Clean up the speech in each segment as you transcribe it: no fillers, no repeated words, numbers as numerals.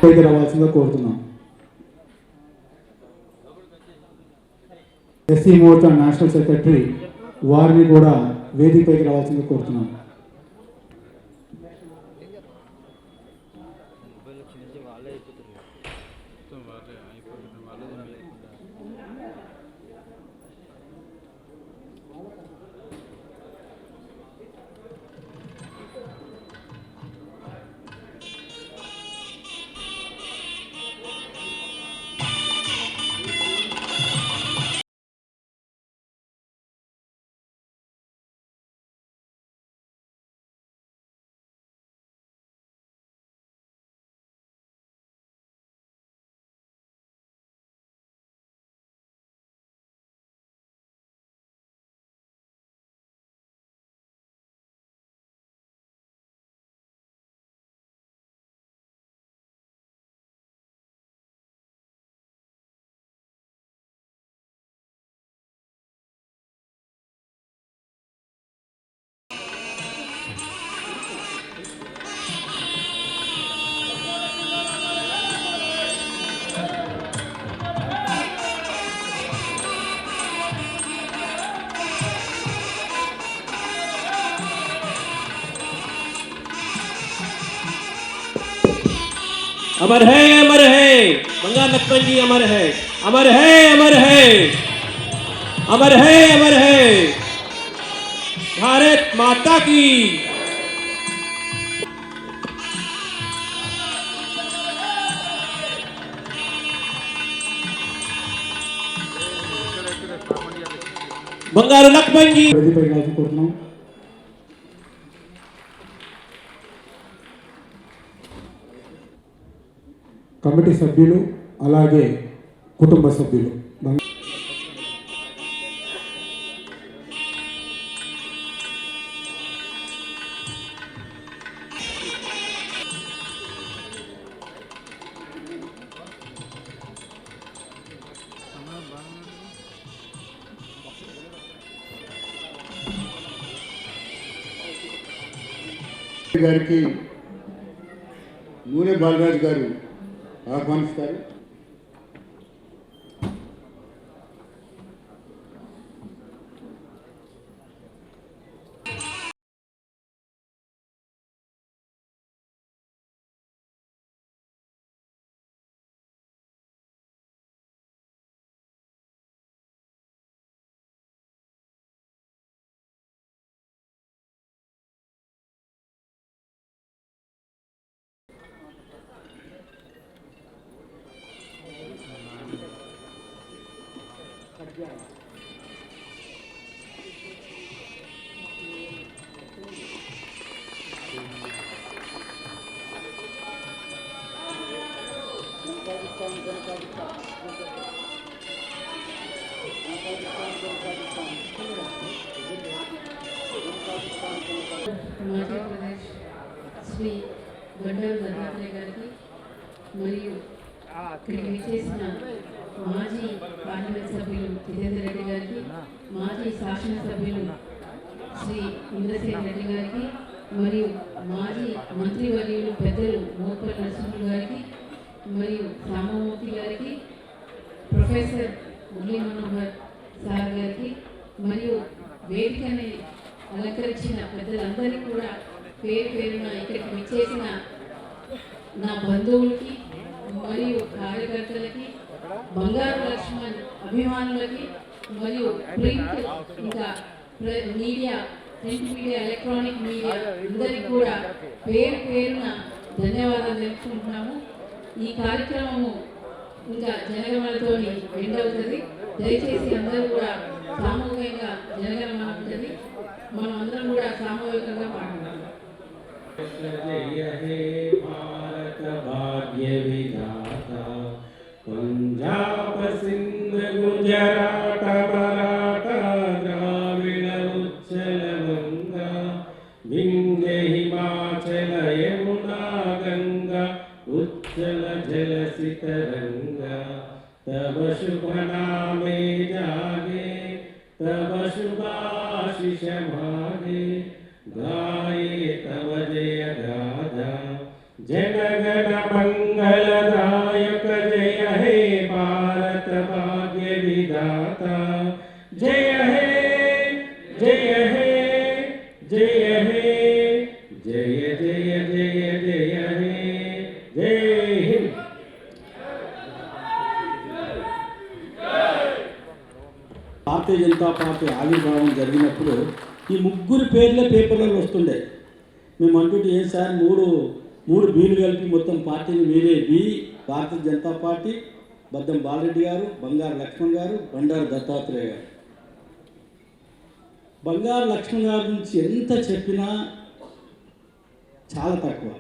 రావాల్సిందిగా కోరుతున్నాం. SC Morcha national secretary వారిని కూడా వేదికపైకి రావాల్సిందిగా కోరుతున్నాం. अमर है बंगाल लक्ष्मण जी, अमर है, अमर है, अमर है, अमर है, अमर है। भारत माता की। बंगाल लक्ष्मण जी కమిటీ సభ్యులు అలాగే కుటుంబ సభ్యులు గారికి నూనె బాలరాజు గారు ఆహ్వానిస్తారు. మధ్యప్రదేశ్ శ్రీ గండర్ దత్తాత్రేయ గారికి మరియు ఇక్కడికి విచ్చేసిన మాజీ పార్లమెంట్ సభ్యులు జితేందర్ రెడ్డి గారికి, మాజీ శాసనసభ్యులు శ్రీ ఇంద్రసేన్ రెడ్డి గారికి మరియు మాజీ మంత్రివర్యులు పెద్దలు మోత్పల్లి నరసింహ గారికి మరియు రామమూర్తి గారికి, ప్రొఫెసర్ మురళీ మనోహర్ సార్ గారికి మరియు వేదికని అలంకరించిన పెద్దలందరికీ కూడా పేరు పేరున ఇక్కడికి విచ్చేసిన నా బంధువులకి మరియు కార్యకర్తలకి, బంగారు లక్ష్మణ్ అభిమానులకి మరియు ప్రింట్ ఇంకా media, print media, electronic media అందరికీ కూడా పేరు పేరున ధన్యవాదాలు తెలుపుకుంటున్నాము. ఈ కార్యక్రమము ఇంకా జనగణమనతో ఎండ్ అవుతుంది. దయచేసి అందరూ కూడా సామూహికంగా జనగణమన ఉంటుంది, మనం అందరం కూడా సామూహికంగా పాడుకుంటాం. पंजाब सिंध गुजरात मराठा द्राविड़ उच्चल गंगा विंध्य हिमाचल यमुना गंगा उच्चल जलसित रंगा तब शुभ नामे जागे तब शुभाशिष भागे गाये तव जय गाथा जनगण मंगल माता जय हे जय हे जय हे जय जय जय जय हे जय हिंद। భారతీయ జనతా పార్టీ ఆవిర్భావం జరిగినప్పుడు ఈ ముగ్గురు పేర్లే పేపర్లలో వస్తుండే. మేము అంటుంటే ఏం సార్ మూడు బీలు కలిపి మొత్తం పార్టీని మీరే బి భారతీయ జనతా పార్టీ, బద్దం బాలరెడ్డి గారు, బంగారు లక్ష్మణ్ గారు, బండారు దత్తాత్రేయ గారు. బంగారు లక్ష్మణ్ గారి నుంచి ఎంత చెప్పినా చాలా తక్కువ.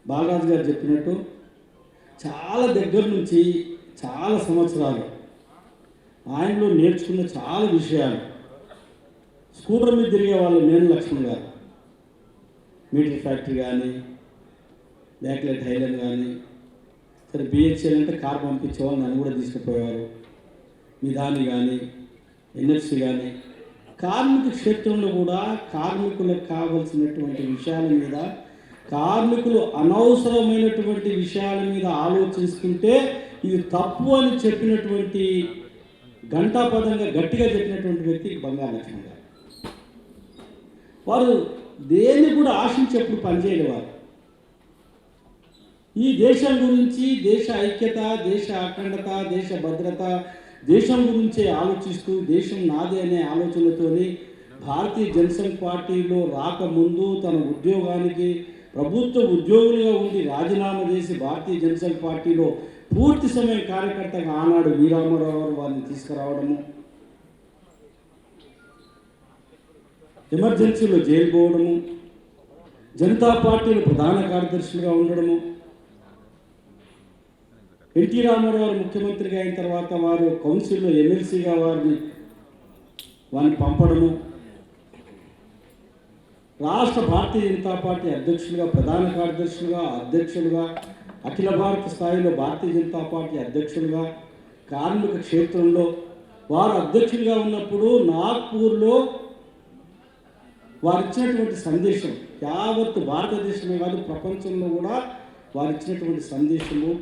బాలరాజు గారు చెప్పినట్టు చాలా దగ్గర నుంచి చాలా సంవత్సరాలు ఆయనలో నేర్చుకున్న చాలా విషయాలు. స్కూటర్ మీద తిరిగే వాళ్ళు నేను లక్ష్మణ్ గారు, మీటర్ ఫ్యాక్టరీ కానీ, బ్యాక్లైట్ హైలైన్ కానీ, సరే బిహెచ్ఎల్ అంటే కార్ పంపించేవాళ్ళు నన్ను కూడా తీసుకుపోయేవారు. మిదాని కానీ, ఎన్ఎఫ్సి కానీ, కార్మిక క్షేత్రంలో కూడా కార్మికులకు కావలసినటువంటి విషయాల మీద, కార్మికులు అనవసరమైనటువంటి విషయాల మీద ఆలోచిస్తుంటే ఇది తప్పు అని చెప్పినటువంటి ఘంటాపదంగా గట్టిగా చెప్పినటువంటి వ్యక్తి బంగారు లక్ష్మణ్ గారు. వారు దేన్ని కూడా ఆశించేప్పుడు పనిచేయలేవారు. ఈ దేశం గురించి, దేశ ఐక్యత, దేశ అఖండత, దేశ భద్రత, దేశం గురించే ఆలోచిస్తూ దేశం నాదే అనే ఆలోచనతోని భారతీయ జనసంఘ్ పార్టీలో రాకముందు తన ఉద్యోగానికి ప్రభుత్వ ఉద్యోగులుగా ఉండి రాజీనామా చేసి భారతీయ జనసంఘ్ పార్టీలో పూర్తి సమయం కార్యకర్తగా ఆనాడు వీరామారావు గారు వారిని తీసుకురావడము, ఎమర్జెన్సీలో జైలు పోవడము, జనతా పార్టీలో ప్రధాన కార్యదర్శులుగా ఉండడము, ఎన్టీ రామారావు గారు ముఖ్యమంత్రిగా అయిన తర్వాత వారు కౌన్సిల్లో ఎమ్మెల్సీగా వారిని పంపడము, రాష్ట్ర భారతీయ జనతా పార్టీ అధ్యక్షులుగా, ప్రధాన కార్యదర్శులుగా, అధ్యక్షులుగా, అఖిల భారత స్థాయిలో భారతీయ జనతా పార్టీ అధ్యక్షులుగా, కార్మిక క్షేత్రంలో వారు అధ్యక్షులుగా ఉన్నప్పుడు నాగ్పూర్లో వారు ఇచ్చినటువంటి సందేశం యావత్ భారతదేశమే కాదు ప్రపంచంలో కూడా వారు ఇచ్చినటువంటి సందేశము,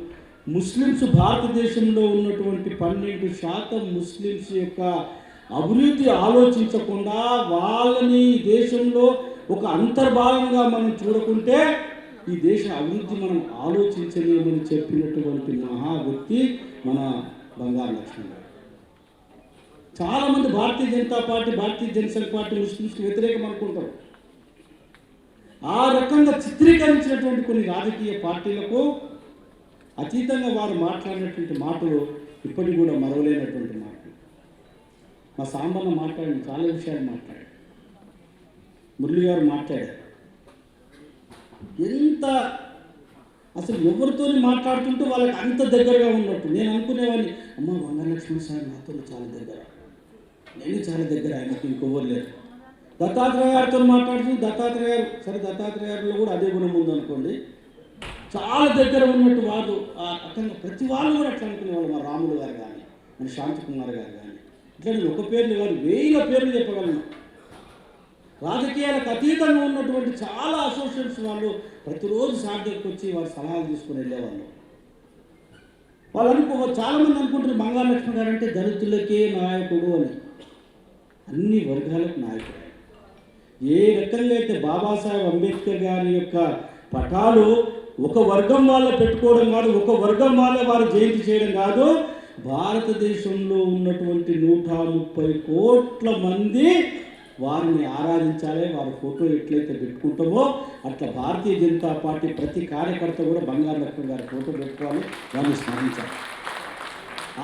ముస్లిమ్స్ భారతదేశంలో ఉన్నటువంటి 12% ముస్లిమ్స్ యొక్క అభివృద్ధి ఆలోచించకుండా వాళ్ళని దేశంలో ఒక అంతర్భాగంగా మనం చూడకుంటే ఈ దేశ అభివృద్ధి మనం ఆలోచించలేమని చెప్పినటువంటి మహా వ్యక్తి మన బంగారు లక్ష్మణ్ గారు. చాలామంది భారతీయ జనతా పార్టీ, భారతీయ జనసంఘ్ పార్టీ ముస్లింస్కి వ్యతిరేకం అనుకుంటారు. ఆ రకంగా చిత్రీకరించినటువంటి కొన్ని రాజకీయ పార్టీలకు అతీతంగా వారు మాట్లాడినటువంటి మాటలు ఇప్పటికి కూడా మరవలేనటువంటి మాటలు. మా సాంబన్న మాట్లాడిన చాలా విషయాలు మాట్లాడారు, మురళి గారు మాట్లాడారు. ఎంత అసలు ఎవరితో మాట్లాడుతుంటే వాళ్ళకి అంత దగ్గరగా ఉన్నట్టు నేను అనుకునేవాడిని. అమ్మ బంగారు లక్ష్మణ్ సార్ నాతో చాలా దగ్గర, నేను చాలా దగ్గర, ఆయనకు ఇంకొవ్వరు లేరు. దత్తాత్రేయ గారితో మాట్లాడుతుంది, దత్తాత్రేయ గారు సరే దత్తాత్రేయ గారిలో కూడా అదే గుణం ఉందనుకోండి, చాలా దగ్గర ఉన్నట్టు వారు అట్లా ప్రతి వాళ్ళు కూడా అట్లా అనుకునేవాళ్ళు. మా రాములు గారు కానీ, మన శాంతికుమార్ గారు కానీ, ఇట్లా నేను ఒక పేర్లు కాదు 1000 పేర్లు చెప్పగలను. రాజకీయాలకు అతీతంగా ఉన్నటువంటి చాలా అసోసియేట్స్ వాళ్ళు ప్రతిరోజు సార్ దగ్గరికి వచ్చి వారు సలహాలు తీసుకుని వెళ్ళేవాళ్ళు. వాళ్ళు చాలామంది అనుకుంటారు బంగారు లక్ష్మణ్ గారు అంటే దళితులకే నాయకుడు అని. అన్ని వర్గాలకు నాయకుడు. ఏ రకంగా అయితే బాబాసాహెబ్ అంబేద్కర్ గారి యొక్క పటాలు ఒక వర్గం వాళ్ళే పెట్టుకోవడం కాదు, ఒక వర్గం వాళ్ళే వారు జయంతి చేయడం కాదు, భారతదేశంలో ఉన్నటువంటి 130 కోట్ల మంది వారిని ఆరాధించాలి. వారి ఫోటో ఎట్లయితే పెట్టుకుంటామో అట్లా భారతీయ జనతా పార్టీ ప్రతి కార్యకర్త కూడా బంగారు లక్ష్మణ్ గారి ఫోటో పెట్టుకోవాలి, వారిని స్మరించాలి.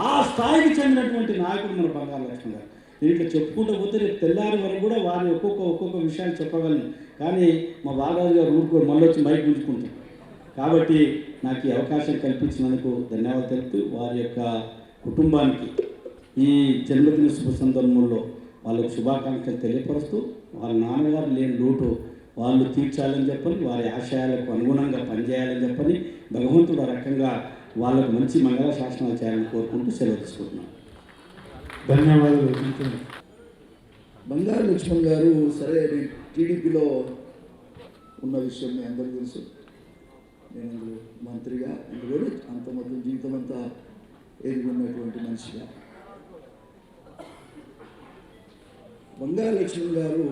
ఆ స్థాయికి చెందినటువంటి నాయకుడు మన బంగారు లక్ష్మణ్ గారు. దీంట్లో చెప్పుకుంటూ పోతే రేపు తెల్లారి వరకు కూడా వారి ఒక్కొక్క విషయాలు చెప్పగలను. కానీ మా బాలరాజు గారు ఊరుకోడు, మళ్ళీ వచ్చి మైక్ గుంజుకుంటాం. కాబట్టి నాకు ఈ అవకాశం కల్పించినందుకు ధన్యవాదాలు తెలుపుతూ వారి యొక్క కుటుంబానికి ఈ జన్మదిన శుభ సందర్భంలో వాళ్ళకు శుభాకాంక్షలు తెలియపరుస్తూ వాళ్ళ నాన్నగారు లేని లోటు వాళ్ళు తీర్చాలని చెప్పని, వారి ఆశయాలకు అనుగుణంగా పనిచేయాలని చెప్పని, భగవంతుడు ఆ రకంగా వాళ్ళకు మంచి మంగళ శాసనాలు చేయాలని కోరుకుంటూ సెలవు తీసుకుంటున్నాను. ధన్యవాదాలు. బంగారు లక్ష్మణ్ గారు సరే టీడీపీలో ఉన్న విషయం మీ అందరికీ తెలుసు. నేను అందులో మంత్రిగా అందులో అంత మొత్తం జీవితం అంతా ఎదుగున్నటువంటి మనిషిగా బంగారు లక్ష్మణ్ గారు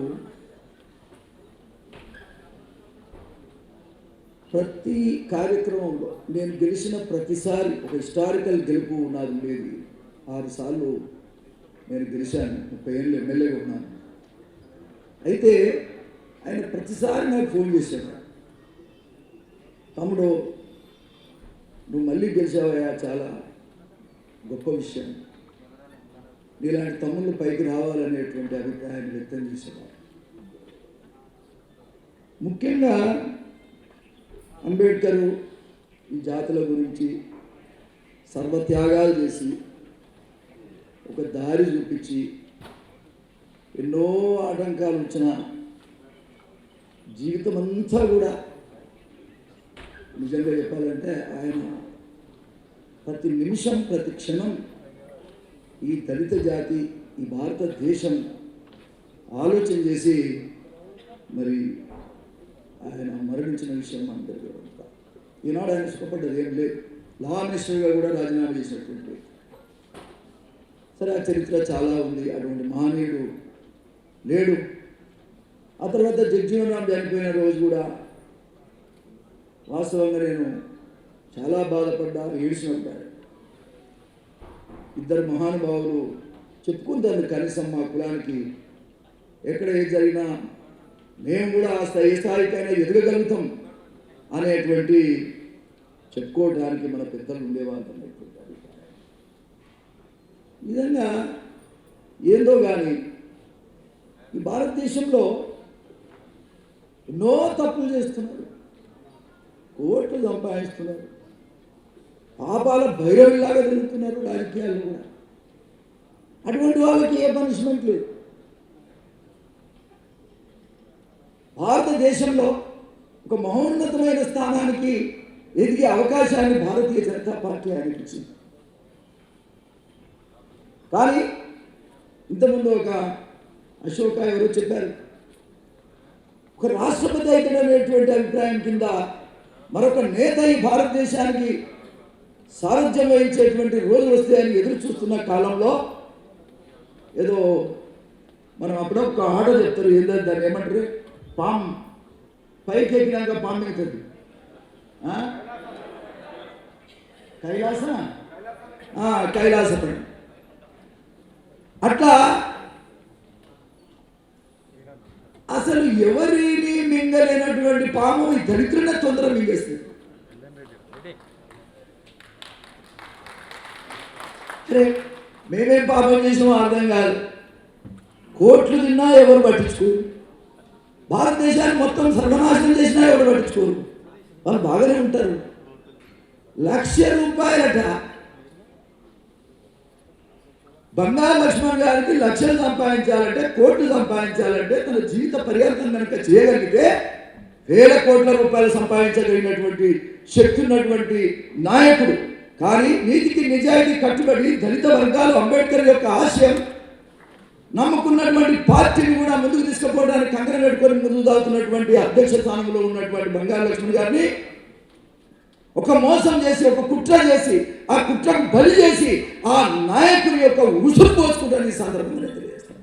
ప్రతి కార్యక్రమంలో నేను గెలిచిన ప్రతిసారి ఒక హిస్టారికల్ గెలుపు నాకు ఉండేది. 6 సార్లు నేను గెలిచాను, 30 ఏళ్ళు ఎమ్మెల్యేగా ఉన్నాను. అయితే ఆయన ప్రతిసారి నాకు ఫోన్ చేశాడు, తమ్ముడు నువ్వు మళ్ళీ గెలిచావయ్యా, చాలా గొప్ప విషయం, నీలాంటి తమ్ముళ్ళు పైకి రావాలనేటువంటి అభిప్రాయాన్ని వ్యక్తం చేసేవారు. ముఖ్యంగా అంబేద్కర్ ఈ జాతుల గురించి సర్వత్యాగాలు చేసి ఒక దారి చూపించి ఎన్నో ఆటంకాలు వచ్చిన జీవితం అంతా కూడా నిజంగా చెప్పాలంటే ఆయన ప్రతి నిమిషం ప్రతి క్షణం ఈ దళిత జాతి ఈ భారతదేశం ఆలోచన చేసి మరి ఆయన మరణించిన విషయం అందరికీ ఈనాడు ఆయన సుఖపడ్డది ఏం లేదు. లా మినిస్టర్గా కూడా రాజీనామా చేసినటువంటి. సరే ఆ చరిత్ర చాలా ఉంది, అటువంటి మహనీయుడు లేడు. ఆ తర్వాత జగ్జీవన్ రామ్ చనిపోయిన రోజు కూడా వాస్తవంగా నేను చాలా బాధపడ్డా, ఏడ్చినప్పుడు. ఇద్దరు మహానుభావులు చెప్పుకుంటారు కనీసం మా కులానికి ఎక్కడ ఏది జరిగినా మేము కూడా ఏ స్థాయికైనా ఎదగగలుగుతాం అనేటువంటి చెప్పుకోవడానికి మన పెద్దలు ఉండేవాళ్ళు అనేటువంటి అభిప్రాయం. నిజంగా ఏందో కానీ ఈ భారతదేశంలో ఎన్నో తప్పులు చేస్తున్నారు, కోట్లు సంపాదిస్తున్నారు, పాపాల భైరవులాగా తిరుగుతున్నారు రాజకీయాల్లో కూడా. అటువంటి వాళ్ళకి ఏ పనిష్మెంట్ లేదు. భారతదేశంలో ఒక మహోన్నతమైన స్థానానికి ఎదిగే అవకాశాన్ని భారతీయ జనతా పార్టీ ఆయనకి ఇచ్చింది. కానీ ఇంతకుముందు ఒక అశోక ఎవరో చెప్పారు, ఒక రాష్ట్రపతి అయితే అనేటువంటి అభిప్రాయం కింద మరొక నేత ఈ భారతదేశానికి సారథ్యం వహించేటువంటి రోజు వస్తాయని ఎదురు చూస్తున్న కాలంలో ఏదో మనం అప్పుడొక ఆట చెప్తారు, ఏంటంటే దాన్ని ఏమంటారు, పాము పైకి ఎక్కినాక పాము అవుతుంది, కైలాసపడి. అట్లా అసలు ఎవరిని మింగలేనటువంటి పాము ఈ దరిద్రనే తొందర మింగేస్తుంది. సరే మేమేం పాపం చేసామో అర్థం కాదు, కోట్లు తిన్నా ఎవరు పట్టించుకోరు, భారతదేశాన్ని మొత్తం సర్వనాశనం చేసినా ఎవరు పట్టించుకోరు, వాళ్ళు బాగానే ఉంటారు. ₹1,00,000 బంగారు లక్ష్మణ్ గారికి లక్షలు సంపాదించాలంటే, కోట్లు సంపాదించాలంటే తన జీవిత పర్యంతం కనుక చేయగలిగితే వేల కోట్ల రూపాయలు సంపాదించగలిగినటువంటి శక్తి ఉన్నటువంటి నాయకుడు. కానీ నీతికి నిజాయితీ కట్టుబడి దళిత వర్గాలు అంబేద్కర్ యొక్క ఆశయం నమ్ముకున్నటువంటి పార్టీని కూడా ముందుకు తీసుకుపోవడానికి కంకణం కట్టుకొని ముందుకు దాగుతున్నటువంటి అధ్యక్ష స్థానంలో ఉన్నటువంటి బంగారు లక్ష్మణ్ గారిని ఒక మోసం చేసి, ఒక కుట్ర చేసి, ఆ కుట్రకు బలి చేసి ఆ నాయకుని యొక్క ఉసురు పోసుకుంటాను ఈ సందర్భంగా తెలియజేస్తాను.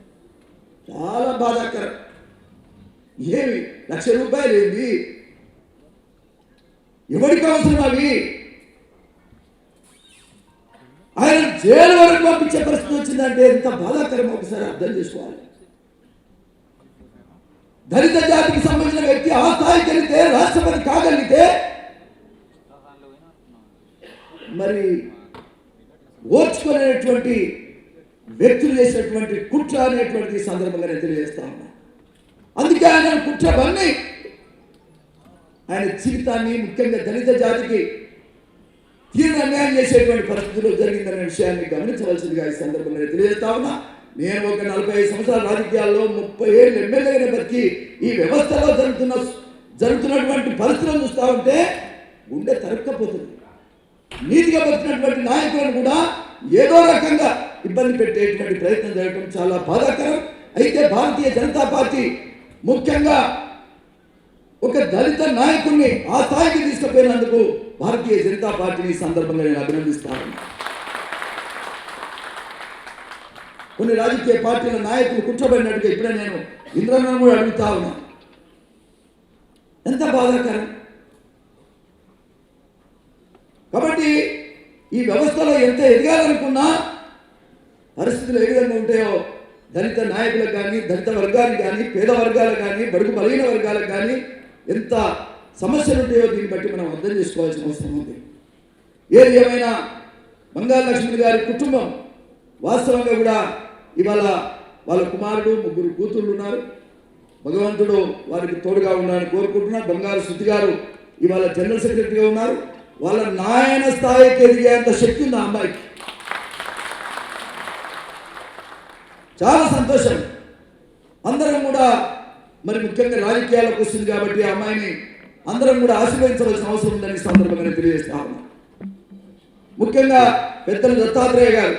చాలా బాధాకరం. ఏమి ₹1,00,000 ఏంది, ఎవరికి అవసరం అవి? ఆయన జైలు వరకు పంపించే పరిస్థితి వచ్చిందంటే ఎంత బాధాకరం ఒకసారి అర్థం చేసుకోవాలి. దళిత జాతికి సంబంధించిన వ్యక్తి ఆ స్థాయికి వెళితే, రాష్ట్రపతి కాగలిగితే మరి ఓర్చుకునేటువంటి వ్యక్తులు చేసినటువంటి కుట్ర అనేటువంటి సందర్భంగా నేను తెలియజేస్తా ఉన్నా. అందుకే ఆయన కుట్రవన్నీ ఆయన జీవితాన్ని ముఖ్యంగా దళిత జాతికి తీవ్ర అన్యాయం చేసేటువంటి పరిస్థితుల్లో జరిగిందనే విషయాన్ని గమనించవలసిందిగా ఈ సందర్భంగా నేను తెలియజేస్తా ఉన్నా. నేను ఒక 45 సంవత్సరాల రాజకీయాల్లో 30 ఏళ్ళు ఎమ్మెల్యేగా బతికి ఈ వ్యవస్థలో జరుగుతున్నటువంటి పరిస్థితులను చూస్తూ ఉంటే గుండె తరక్కపోతుంది. నీతిగా బతికినటువంటి నాయకులను కూడా ఏదో రకంగా ఇబ్బంది పెట్టేటువంటి ప్రయత్నం జరగడం చాలా బాధాకరం. అయితే భారతీయ జనతా పార్టీ ముఖ్యంగా ఒక దళిత నాయకుడిని ఆ స్థాయికి తీసుకుపోయినందుకు భారతీయ జనతా పార్టీని సందర్భంగా నేను అభినందిస్తాను. కొన్ని రాజకీయ పార్టీల నాయకులు కుట్రబడినట్టుగా ఇప్పుడే నేను ఇంద్రను కూడా అడుగుతా ఉన్నా. ఎంత బాధాకరం. కాబట్టి ఈ వ్యవస్థలో ఎంత ఎదగాలనుకున్నా పరిస్థితులు ఏ విధంగా ఉంటాయో దళిత నాయకులకు కానీ, దళిత వర్గానికి కానీ, పేద వర్గాలకు కానీ, బడుగు బలహీన వర్గాలకు కానీ ఎంత సమస్యలు ఉంటాయో దీన్ని బట్టి మనం అర్థం చేసుకోవాల్సిన అవసరం ఉంది. ఏది ఏమైనా బంగారు లక్ష్మణ్ గారి కుటుంబం వాస్తవంగా కూడా ఇవాళ వాళ్ళ కుమారుడు, 3 కూతుళ్ళు ఉన్నారు. భగవంతుడు వారికి తోడుగా ఉండాలని కోరుకుంటున్నారు. బంగారు శృతి గారు ఇవాళ జనరల్ సెక్రటరీగా ఉన్నారు. వాళ్ళ నాయన స్థాయికి ఎదిగేంత శక్తి ఉంది ఆ అమ్మాయికి. చాలా సంతోషం. అందరం కూడా మరి ముఖ్యంగా రాజకీయాలకు వస్తుంది కాబట్టి ఆ అమ్మాయిని అందరం కూడా ఆశీర్వదించవలసిన అవసరం ఉందని సందర్భంగా తెలియజేస్తా ఉన్నాం. ముఖ్యంగా పెద్దలు దత్తాత్రేయ గారు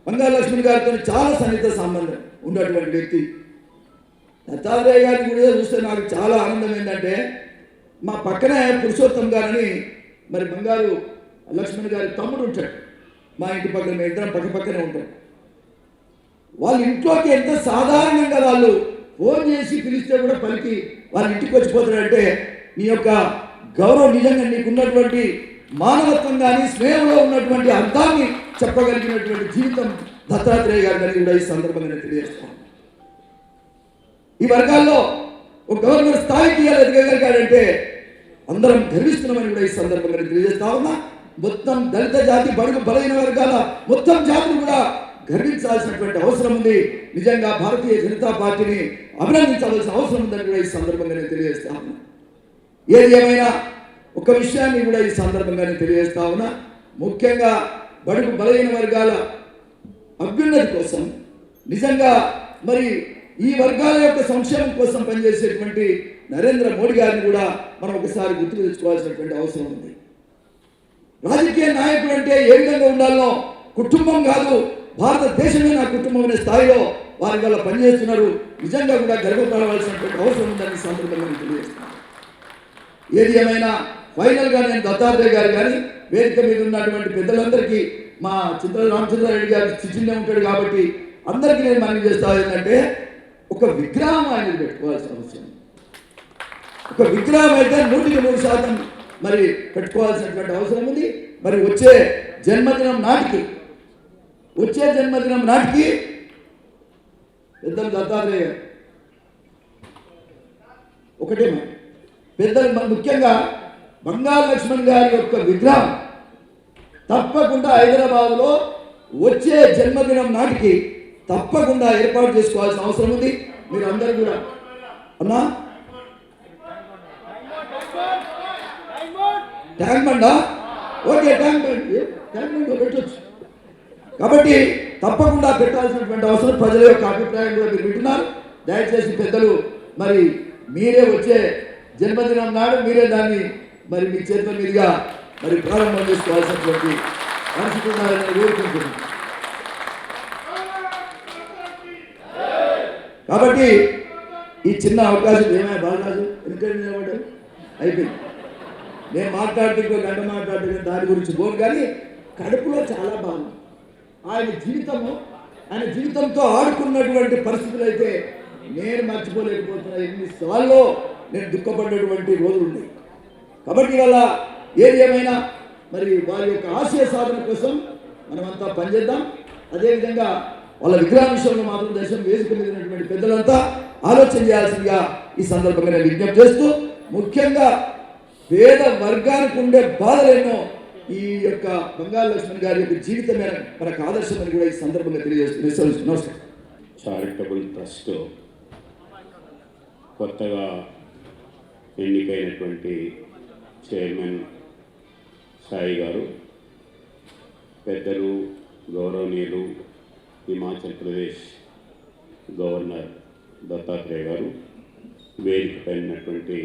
బంగారు లక్ష్మణ్ గారితో చాలా సన్నిహిత సంబంధం ఉన్నటువంటి వ్యక్తి. దత్తాత్రేయ గారిని కూడా చూస్తే నాకు చాలా ఆనందం ఏంటంటే, మా పక్కనే పురుషోత్తం గారని మరి బంగారు లక్ష్మణ్ గారి తమ్ముడు ఉంటాడు. మా ఇంటి పక్కన, మేము ఇద్దరం పక్కనే ఉంటాం. వాళ్ళ ఇంట్లోకి ఎంత సాధారణంగా వాళ్ళు ఫోన్ చేసి పిలిస్తే కూడా పలికి వాళ్ళ ఇంటికి వచ్చిపోతాడంటే నీ యొక్క గౌరవం, నిజంగా నీకు ఉన్నటువంటి మానవత్వం కానీ, స్నేహంలో ఉన్నటువంటి అర్థాన్ని చెప్పగలిగినటువంటి జీవితం దత్తాత్రేయ గారు అని కూడా ఈ సందర్భంగా తెలియజేస్తాను. ఈ వర్గాల్లో ఒక గవర్నర్ స్థాయికి ఎదగలిగాడంటే అందరం గర్విస్తున్నామని కూడా ఈ సందర్భంగా తెలియజేస్తా ఉన్నా. మొత్తం దళిత జాతి, బడుగు బలైన వర్గాల మొత్తం జాతులు కూడా గర్వించాల్సినటువంటి అవసరం ఉంది. నిజంగా భారతీయ జనతా పార్టీని అభినందించవలసిన అవసరం ఉందని కూడా ఈ సందర్భంగా నేను తెలియజేస్తా ఉన్నా. ఏది ఏమైనా ఒక విషయాన్ని కూడా ఈ సందర్భంగా నేను తెలియజేస్తా ఉన్నా. ముఖ్యంగా బడుగు బలైన వర్గాల అభ్యున్నతి కోసం, నిజంగా మరి ఈ వర్గాల యొక్క సంక్షేమం కోసం పనిచేసేటువంటి నరేంద్ర మోడీ గారిని కూడా మనం ఒకసారి గుర్తుకు తెచ్చుకోవాల్సినటువంటి అవసరం ఉంది. రాజకీయ నాయకుడు అంటే ఏ విధంగా ఉండాలో, కుటుంబం కాదు భారతదేశమే నా కుటుంబం అనే స్థాయిలో వారి వల్ల పనిచేస్తున్నారు. నిజంగా కూడా గర్వపడవలసినటువంటి అవసరం ఉందని సందర్భంగా నేను తెలియజేస్తున్నాను. ఏది ఏమైనా ఫైనల్గా నేను దత్తాత్రేయ గారు కానీ, వేదిక మీద ఉన్నటువంటి పెద్దలందరికీ, మా రామచంద్రారెడ్డి గారు చిన్న ఉంటాడు కాబట్టి అందరికీ నేను మనవి చేస్తా ఏంటంటే, ఒక విగ్రహం ఆయన పెట్టుకోవాల్సిన అవసరం. ఒక విగ్రహం అయితే 100% మరి పెట్టుకోవాల్సినటువంటి అవసరం ఉంది. మరి వచ్చే జన్మదినం నాటికి పెద్దలు దత్తాత్రేయ ఒకటే మరి పెద్దలు ముఖ్యంగా బంగారు లక్ష్మణ్ గారి యొక్క విగ్రహం తప్పకుండా హైదరాబాద్లో వచ్చే జన్మదినం నాటికి తప్పకుండా ఏర్పాటు చేసుకోవాల్సిన అవసరం ఉంది. మీరు అందరూ కూడా అన్నా ట్యాంక్ బండా ఓకే, ట్యాంక్ బండ్ పెట్టచ్చు. కాబట్టి తప్పకుండా పెట్టాల్సినటువంటి అవసరం, ప్రజల యొక్క అభిప్రాయం కూడా మీరు వింటున్నారు. దయచేసి పెద్దలు మరి మీరే వచ్చే జన్మదినం నాడు మీరే దాన్ని మరి మీ చేతుల మీదుగా మరి ప్రారంభం చేసుకోవాల్సినటువంటి పరిస్థితి ఉన్నారని కోరుకుంటున్నాను. కాబట్టి ఈ చిన్న అవకాశం ఏమైనా బాలరాజు ఎందుకంటే నిలబడ్డారు అయిపోయింది. నేను మాట్లాడుతూ గంట మాట్లాడుతూ దాని గురించి పోను, కానీ కడుపులో చాలా బాగుంది. ఆయన జీవితంతో ఆడుకున్నటువంటి పరిస్థితులు అయితే నేను మర్చిపోలేకపోతున్నా. ఎన్నిసార్లు నేను దుఃఖపడినటువంటి రోజులు ఉన్నాయి. కాబట్టి వల్ల ఏది ఏమైనా మరి వారి యొక్క ఆశయ సాధన కోసం మనమంతా పనిచేద్దాం. అదేవిధంగా వాళ్ళ విగ్రహ విషయంలో మాత్రం దేశం వేదిక మీద ఉన్నటువంటి పెద్దలంతా ఆలోచన చేయాల్సిందిగా ఈ సందర్భంగా నేను విజ్ఞప్తి చేస్తూ, ముఖ్యంగా పేద వర్గానికి ఉండే బాధలేనో ఈ యొక్క బంగారు లక్ష్మణ్ గారి యొక్క జీవితమే మనకు ఆదర్శమని కూడా ఈ సందర్భంగా తెలియజేస్తున్నాం. చారిటబుల్ ట్రస్ట్ కొత్తగా ఎన్నికైనటువంటి చైర్మన్ సాయి గారు, పెద్దలు గౌరవనీయులు హిమాచల్ ప్రదేశ్ గవర్నర్ దత్తాత్రేయ గారు, వేదిక పైనటువంటి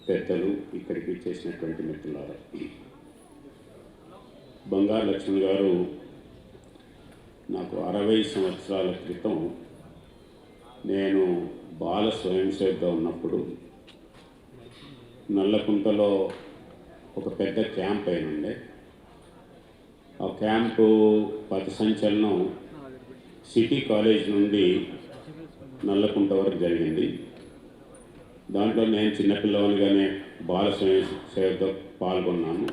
పెద్దలు, ఇక్కడికి చేసినటువంటి మిత్రులారా, బంగారు లక్ష్మణ్ గారు నాకు 60 సంవత్సరాల క్రితం నేను బాల స్వయం సేవగా ఉన్నప్పుడు నల్లకుంటలో ఒక పెద్ద క్యాంప్ అయినుండే. ఆ క్యాంపు పథ సంచలనం సిటీ కాలేజ్ నుండి నల్లకుంట వరకు జరిగింది. దాంట్లో నేను చిన్నపిల్లవానిగానే బాల స్వయం సేవతో పాల్గొన్నాను.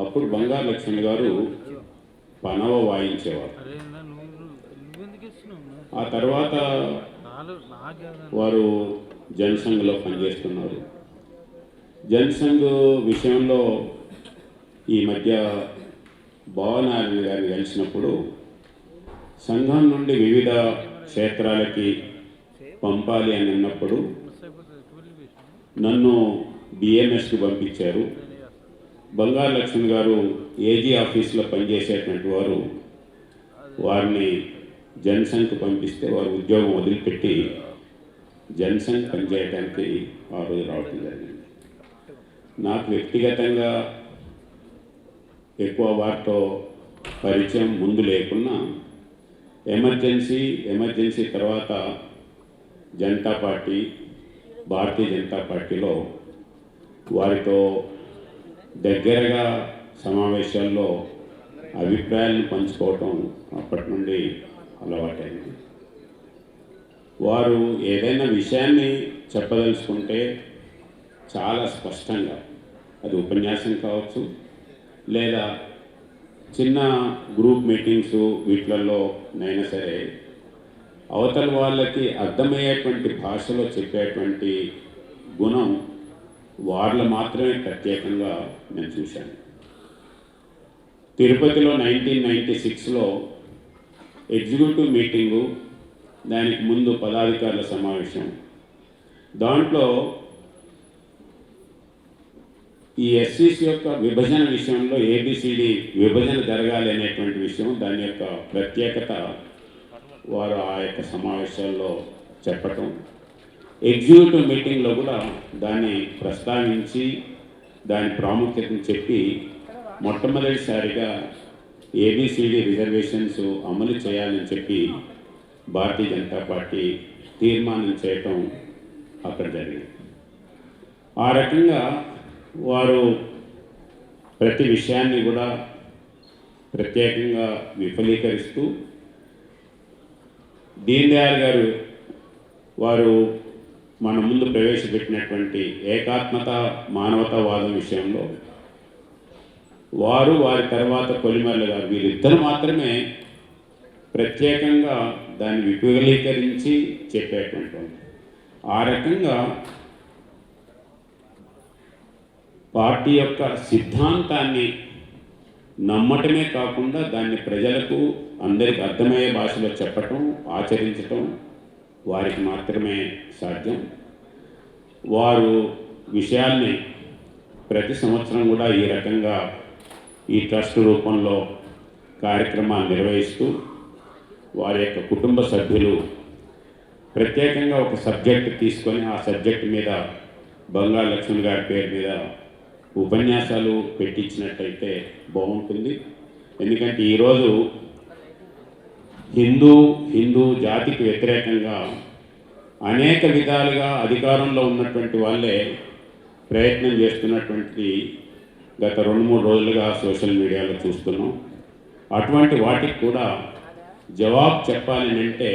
అప్పుడు బంగారు లక్ష్మణ్ గారు పనవ వాయించేవారు. ఆ తర్వాత వారు జనసంఘ్లో పనిచేస్తున్నారు. జనసంఘ్ విషయంలో ఈ మధ్య భావనారాయణ గారిని కలిసినప్పుడు సంఘం నుండి వివిధ క్షేత్రాలకి పంపాలి అని అన్నప్పుడు నన్ను బిఎంఎస్కి పంపించారు. బంగారు లక్ష్మణ్ గారు ఏజీ ఆఫీస్లో పనిచేసేటువంటి వారు వారిని జనసంఘ్కి పంపిస్తే వారు ఉద్యోగం వదిలిపెట్టి జనసంఘ్ పనిచేయడానికి ఆ రోజు రావడం జరిగింది. నాకు వ్యక్తిగతంగా ఎక్కువ వారితో పరిచయం ముందు లేకున్నా ఎమర్జెన్సీ తర్వాత జనతా పార్టీ, భారతీయ జనతా పార్టీలో వారితో దగ్గరగా సమావేశాల్లో అభిప్రాయాలను పంచుకోవటం అప్పటి నుండి అలవాటైంది. వారు ఏదైనా విషయాన్ని చెప్పదలుచుకుంటే చాలా స్పష్టంగా, అది ఉపన్యాసం కావచ్చు లేదా చిన్న గ్రూప్ మీటింగ్స్ వీటిలలో నైనా సరే అవతల వాళ్ళకి అర్థమయ్యేటువంటి భాషలో చెప్పేటువంటి గుణం వారిలో మాత్రమే ప్రత్యేకంగా నేను చూశాను. తిరుపతిలో 1996లో ఎగ్జిక్యూటివ్ మీటింగు, దానికి ముందు పదాధికారుల సమావేశం, దాంట్లో ఈ ఎస్సీసీ యొక్క విభజన విషయంలో ఏబిసిడి విభజన జరగాలి అనేటువంటి విషయం, దాని యొక్క ప్రత్యేకత వారు ఆ యొక్క సమావేశాల్లో చెప్పటం, ఎగ్జిక్యూటివ్ మీటింగ్లో కూడా దాన్ని ప్రస్తావించి దాని ప్రాముఖ్యతను చెప్పి మొట్టమొదటిసారిగా ఏబిసిడి రిజర్వేషన్స్ అమలు చేయాలని చెప్పి భారతీయ జనతా పార్టీ తీర్మానం చేయటం అక్కడ జరిగింది. ఆ రకంగా వారు ప్రతి విషయాన్ని కూడా ప్రత్యేకంగా విఫలీకరిస్తూ దీన్ దయాళ్ గారు వారు మన ముందు ప్రవేశపెట్టినటువంటి ఏకాత్మత మానవతావాదం విషయంలో వారు, వారి తర్వాత కొలిమర్ల గారు, వీరిద్దరు మాత్రమే ప్రత్యేకంగా దాన్ని విపులీకరించి చెప్పేటువంటి. ఆ రకంగా పార్టీ యొక్క సిద్ధాంతాన్ని నమ్మటమే కాకుండా దాన్ని ప్రజలకు అందరికి అర్థమయ్యే భాషలో చెప్పటం, ఆచరించటం వారికి మాత్రమే సాధ్యం. వారు విషయాల్ని ప్రతి సంవత్సరం కూడా ఈ రకంగా ఈ ట్రస్ట్ రూపంలో కార్యక్రమాలు నిర్వహిస్తూ వారి యొక్క కుటుంబ సభ్యులు ప్రత్యేకంగా ఒక సబ్జెక్ట్ తీసుకొని ఆ సబ్జెక్ట్ మీద బంగారు లక్ష్మణ్ గారి పేరు మీద ఉపన్యాసాలు పెట్టించినట్టయితే బాగుంటుంది. ఎందుకంటే ఈరోజు హిందూ జాతికి వ్యతిరేకంగా అనేక విధాలుగా అధికారంలో ఉన్నటువంటి వాళ్ళే ప్రయత్నం చేస్తున్నటువంటి గత 2-3 రోజులుగా సోషల్ మీడియాలో చూస్తున్నాం. అటువంటి వాటికి కూడా జవాబు చెప్పాలి అంటే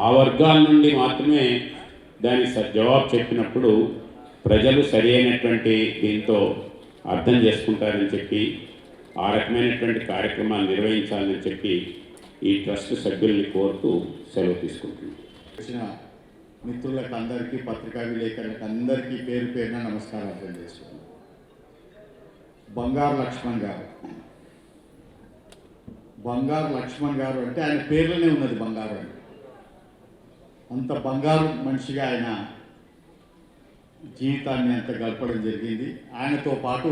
ఆ వర్గాల నుండి మాత్రమే దానికి జవాబు చెప్పినప్పుడు ప్రజలు సరి అయినటువంటి దీంతో అర్థం చేసుకుంటారని చెప్పి ఆ రకమైనటువంటి కార్యక్రమాలు నిర్వహించాలని చెప్పి ఈ ట్రస్ట్ సభ్యుల్ని కోరుతూ సెలవు తీసుకుంటున్నాను. వచ్చిన మిత్రులకు అందరికీ, పత్రికా విలేకరులకు అందరికీ పేరు పేరున నమస్కారం అర్థం చేసుకున్నాను. బంగారు లక్ష్మణ్ గారు అంటే ఆయన పేర్లోనే ఉన్నది బంగారు అని. అంత బంగారు మనిషిగా ఆయన జీవితాన్ని అంత గడపడం జరిగింది. ఆయనతో పాటు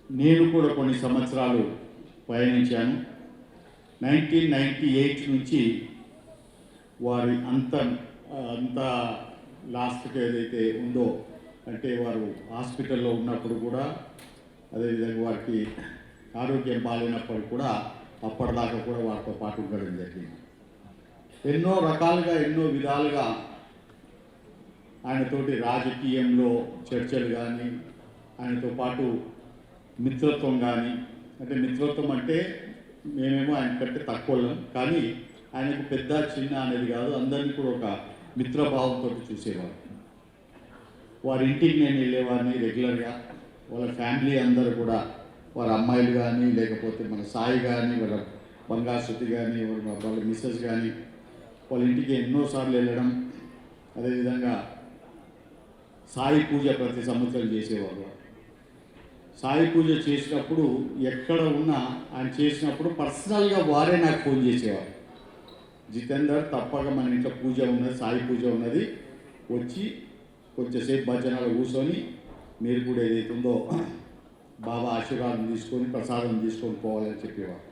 నేను కూడా కొన్ని సంవత్సరాలు పయనించాను. 1998 నుంచి వారి అంత లాస్ట్కి ఏదైతే ఉందో, అంటే వారు హాస్పిటల్లో ఉన్నప్పుడు కూడా, అదేవిధంగా వారికి ఆరోగ్యం బాగాలేనప్పుడు కూడా అప్పటిదాకా కూడా వారితో పాటు ఉండడం జరిగింది. ఎన్నో రకాలుగా, ఎన్నో విధాలుగా ఆయనతోటి రాజకీయంలో చర్చలు కానీ, ఆయనతో పాటు మిత్రత్వం కానీ, అంటే మిత్రత్వం అంటే మేమేమో ఆయన కంటే తక్కువ వాళ్ళం, కానీ ఆయనకు పెద్ద చిన్న అనేది కాదు, అందరినీ కూడా ఒక మిత్రభావంతో చూసేవారు. వారి ఇంటికి నేను వెళ్ళేవాడిని రెగ్యులర్గా. వాళ్ళ ఫ్యామిలీ అందరూ కూడా, వారి అమ్మాయిలు కానీ, లేకపోతే మన సాయి కానీ, వాళ్ళ బంగారు శృతి కానీ, వాళ్ళ మిస్సెస్ కానీ, వాళ్ళ ఇంటికి ఎన్నోసార్లు వెళ్ళడం. అదేవిధంగా సాయి పూజ ప్రతి సంవత్సరం చేసేవారు. సాయి పూజ చేసినప్పుడు ఎక్కడ ఉన్నా ఆయన చేసినప్పుడు పర్సనల్గా వారే నాకు ఫోన్ చేసేవారు. జితేందర్, తప్పక మన ఇంట్లో పూజ ఉన్నది, సాయి పూజ ఉన్నది, వచ్చి కొంచెంసేపు భజనలు కూర్చొని మీరు కూడా ఏదైతే ఉందో బాబా ఆశీర్వాదం తీసుకొని ప్రసాదం తీసుకొని పోవాలని చెప్పేవారు.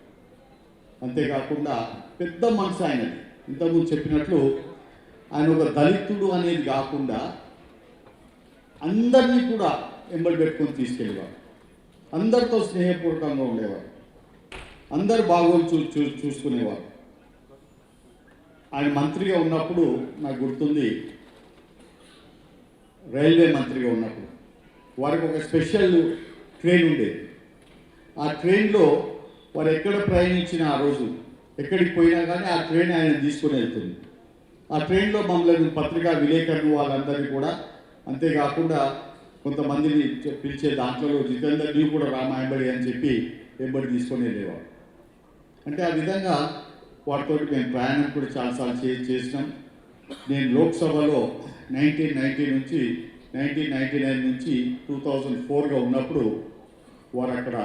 అంతేకాకుండా పెద్ద మనసు ఆయనది. ఇంతకుముందు చెప్పినట్లు ఆయన ఒక దళితుడు అనేది కాకుండా అందరినీ కూడా వెంబడి పెట్టుకొని తీసుకెళ్ళేవారు. అందరితో స్నేహపూర్వకంగా ఉండేవారు. అందరు బాగోలు చూసుకునేవారు. ఆయన మంత్రిగా ఉన్నప్పుడు నాకు గుర్తుంది, రైల్వే మంత్రిగా ఉన్నప్పుడు వారికి ఒక స్పెషల్ ట్రైన్ ఉండేది. ఆ ట్రైన్లో వారు ఎక్కడ ప్రయాణించినా ఆ రోజు ఎక్కడికి పోయినా కానీ ఆ ట్రైన్ ఆయన తీసుకొని వెళ్తుంది. ఆ ట్రైన్లో మమ్మల్ని పత్రికా విలేకరులు వాళ్ళందరినీ కూడా, అంతేకాకుండా కొంతమందిని పిలిచే దాంట్లో జితేందర్ నీవు కూడా రామాయంబడి అని చెప్పి వెంబడి తీసుకొని వెళ్ళేవాడు. అంటే ఆ విధంగా వాటితో మేము ప్రయాణం కూడా చాలాసార్లు చేసినాం. నేను లోక్సభలో 1999 నుంచి 2004గా ఉన్నప్పుడు వారు అక్కడ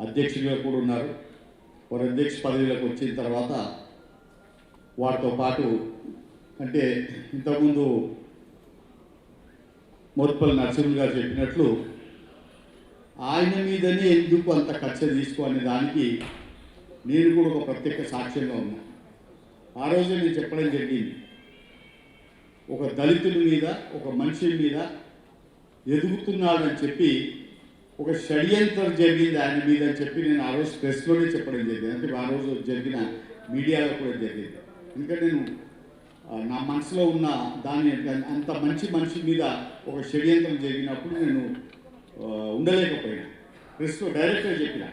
అధ్యక్షులుగా కూడా ఉన్నారు. వారు అధ్యక్ష పదవిలోకి వచ్చిన తర్వాత వారితో పాటు, అంటే ఇంతకుముందు మోత్పల్లి నరసింహ గారు చెప్పినట్లు ఆయన మీదనే ఎందుకు అంత కక్ష తీసుకోనే దానికి నేను కూడా ఒక ప్రత్యేక సాక్ష్యంగా ఉన్నా. ఆ రోజే నేను చెప్పడం జరిగింది, ఒక దళితుడి మీద, ఒక మనిషి మీద ఎదుగుతున్నాడని చెప్పి ఒక షడ్యంత్రం జరిగింది ఆయన మీద అని చెప్పి నేను ఆ రోజు ప్రెస్లోనే చెప్పడం జరిగింది. అంటే ఆ రోజు జరిగిన మీడియాలో కూడా జరిగింది. ఇంకా నేను నా మనసులో ఉన్న దాన్ని, అంత మంచి మనిషి మీద ఒక షడ్యంత్రం జరిగినప్పుడు నేను ఉండలేకపోయినా. ప్రెస్లో డైరెక్ట్గా చెప్పిన.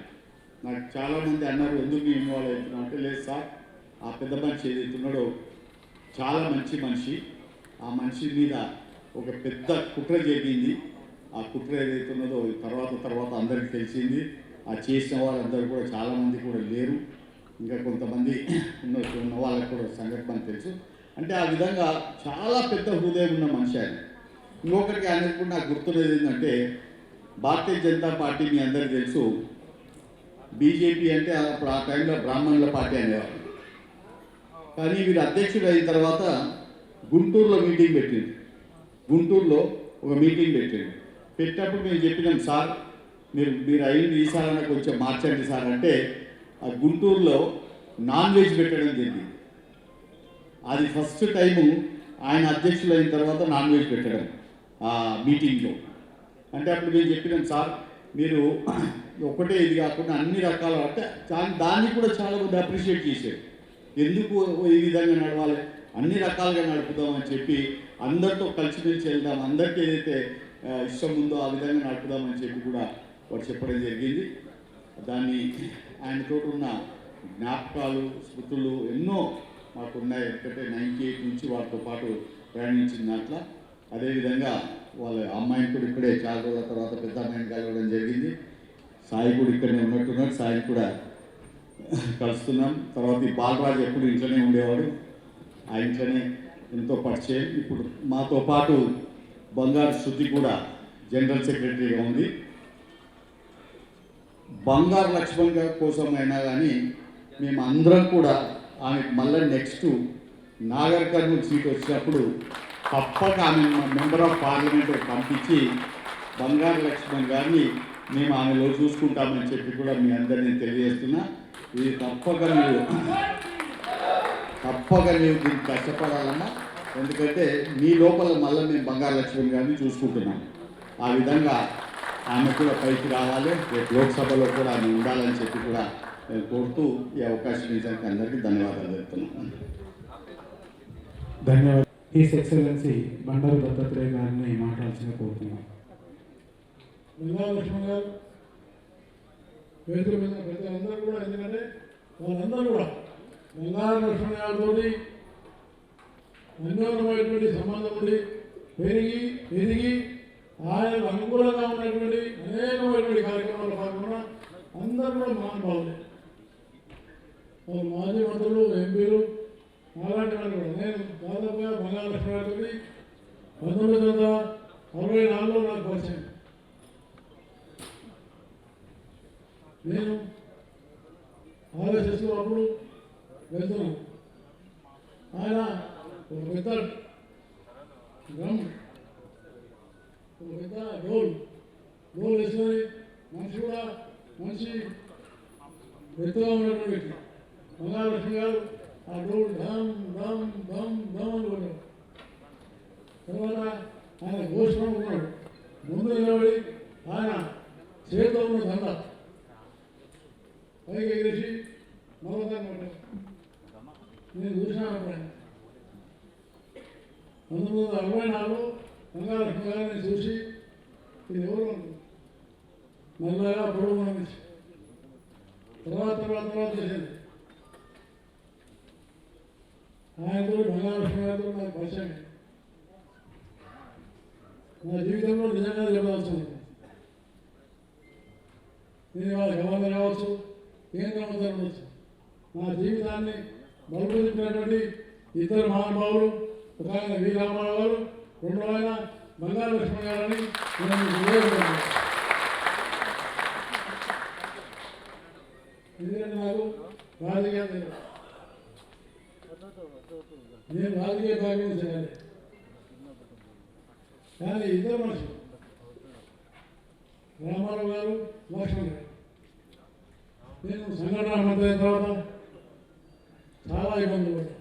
నాకు చాలామంది అన్నారు, ఎందుకు ఇన్వాల్వ్ అవుతున్నావు అంటే, లేదు సార్, ఆ పెద్ద మనిషి ఏదైతున్నాడో చాలా మంచి మనిషి, ఆ మనిషి మీద ఒక పెద్ద కుట్ర జరిగింది. ఆ కుట్ర ఏదైతున్నదో తర్వాత అందరికీ తెలిసింది. ఆ చేసిన వాళ్ళందరూ కూడా చాలామంది కూడా లేరు, ఇంకా కొంతమంది ఉన్న వాళ్ళకి కూడా సంగతి మనకు తెలుసు. అంటే ఆ విధంగా చాలా పెద్ద హృదయం ఉన్న మనిషి ఆయన. ఇంకొకరికి అనేది కూడా నాకు గుర్తున్నది ఏంటంటే, భారతీయ జనతా పార్టీ మీ అందరికీ తెలుసు, బీజేపీ అంటే అప్పుడు ఆ టైంలో బ్రాహ్మణుల పార్టీ అనేవారు. కానీ వీరు అధ్యక్షుడు అయిన తర్వాత గుంటూరులో మీటింగ్ పెట్టింది. గుంటూరులో ఒక మీటింగ్ పెట్టింది. పెట్టినప్పుడు మేము చెప్పినాం, సార్ మీరు అయింది ఈసారైనా కొంచెం మార్చండి సార్ అంటే, ఆ గుంటూరులో నాన్ వెజ్ పెట్టడం జరిగింది. అది ఫస్ట్ టైము ఆయన అధ్యక్షులు అయిన తర్వాత నాన్ వెజ్ పెట్టడం ఆ మీటింగ్లో. అంటే అప్పుడు మేము చెప్పినాం, సార్ మీరు ఒకటే ఇది కాకుండా అన్ని రకాల, అంటే దాన్ని కూడా చాలామంది అప్రిషియేట్ చేశారు. ఎందుకు ఈ విధంగా నడవాలి, అన్ని రకాలుగా నడుపుదామని చెప్పి, అందరితో కలిసిమెలిసి వెళ్దాం, అందరికీ ఏదైతే ఇష్టం ఉందో ఆ విధంగా నడుపుదామని చెప్పి కూడా వారు చెప్పడం జరిగింది. దాన్ని ఆయనతో ఉన్న జ్ఞాపకాలు, స్మృతులు ఎన్నో మాకున్నాయి. ఎందుకంటే 98 నుంచి వారితో పాటు ప్రయాణించిన దాంట్లో. అదేవిధంగా వాళ్ళ అమ్మాయిని కూడా ఇక్కడే చాలా రోజుల తర్వాత పెద్ద అమ్మాయిని కలవడం జరిగింది. సాయి కూడా ఇక్కడనే ఉన్నట్టున్నాడు, సాయి కూడా కలుస్తున్నాం. తర్వాత ఈ బాలరాజు ఎప్పుడు ఇంట్లోనే ఉండేవాడు, ఆ ఇంట్లోనే ఎంతో పరిచయం. ఇప్పుడు మాతో పాటు బంగారు శృతి కూడా జనరల్ సెక్రటరీగా ఉంది. బంగారు లక్ష్మణ్ గారి కోసమైనా కానీ మేము అందరం కూడా ఆమెకు మళ్ళీ నెక్స్ట్ నాగర్ కర్నూలు సీట్ వచ్చినప్పుడు తప్పక ఆమె మెంబర్ ఆఫ్ పార్లమెంట్ పంపించి బంగారు లక్ష్మణ్ గారిని మేము ఆమెలో చూసుకుంటామని చెప్పి కూడా మీ అందరినీ తెలియజేస్తున్నా. ఇది తప్పక మీరు దీనికి కష్టపడాలన్నా, ఎందుకంటే మీ లోపల మళ్ళీ మేము బంగారు లక్ష్మణ్ గారిని చూసుకుంటున్నాం. ఆ విధంగా ఆమె కూడా పైకి రావాలి, రేపు లోక్సభలో కూడా ఆమె ఉండాలని చెప్పి కూడా నేను కోరుతూ ఈ అవకాశం ఇచ్చానికి అందరికీ ధన్యవాదాలు చెప్తున్నాను. ధన్యవాదాలు. హిస్ ఎక్సలెన్సీ బండారు దత్తాత్రేయ గారిని మాట్లాడాల్సిన కోరుతున్నాం. బంగారు లక్ష్మణ్ గారు వేదిక మీద ప్రతి అందరూ కూడా, ఎందుకంటే వాళ్ళందరూ కూడా బంగారు లక్ష్మణ గారితో అన్యోన్యమైనటువంటి సంబంధం ఉండి పెరిగి ఎదిగి ఆయనకు అనుకూలంగా ఉన్నటువంటి అనేకమైనటువంటి కార్యక్రమాలు పాల్గొన్న అందరూ కూడా మహానుభావులే. వాళ్ళు మాజీ మంత్రులు, ఎంపీలు, అలాంటి వాళ్ళు కూడా. నేను దాదాపుగా బంగారు లక్ష్మణ గారితో 1964లో నాకు పరిచయం. నేను ఆర్ఎస్ఎస్లో అప్పుడు వెళ్తున్నాను. ఆయన ఒక పెద్ద డ్రమ్, ఒక పెద్ద డోల్ వేసుకొని మనిషి కూడా మనిషి ఎత్తుగా ఉన్నటువంటి వ్యక్తి. బంగారు లక్ష్మి గారు ఆ డోల్ ఢమ్ ఢమ్ ఢమ్ ఢమ్ అని కొట్టారు. తర్వాత ఆయన ఘోషణ ఉన్నాడు. ముందు నిలబడి ఆయన చేతిలో ఉన్న దండ పైకి ఎగిరేసి మరోదాన్ని కొట్టారు. నేను చూసినాను అప్పుడు ఆయన 1964లో బంగారు లక్ష్మి గారిని చూసి ఇది ఎవరు అనుకుంది, నల్లగా పొడవు మనిషి. తర్వాత చేసింది. ఆయనతో బంగారు లక్ష్మి గారితో నాకు పరిచయం. నా జీవితంలో నిజంగా చెప్పవలసింది, నేను వాళ్ళ గవర్నర్ కావచ్చు, కేంద్ర మంత్రి కావచ్చు, నా జీవితాన్ని మలుపు తిప్పినటువంటి ఇద్దరు మహానుభావులు, ఒక ఆయన వి రామారావు గారు, రెండో ఆయన బంగారు లక్ష్మణ గారని నేను వివేకున్నాను. ఎందుకంటే నాకు రాజకీయాలు తెలియదు. నేను రాజకీయ భాగ్యం చేయాలి, కానీ ఇద్దరు మనుషులు రామారావు గారు, లక్ష్మణ్ గారు. నేను సంఘటన మంత్రి అయిన తర్వాత చాలా ఇబ్బందులు పడ్డాను.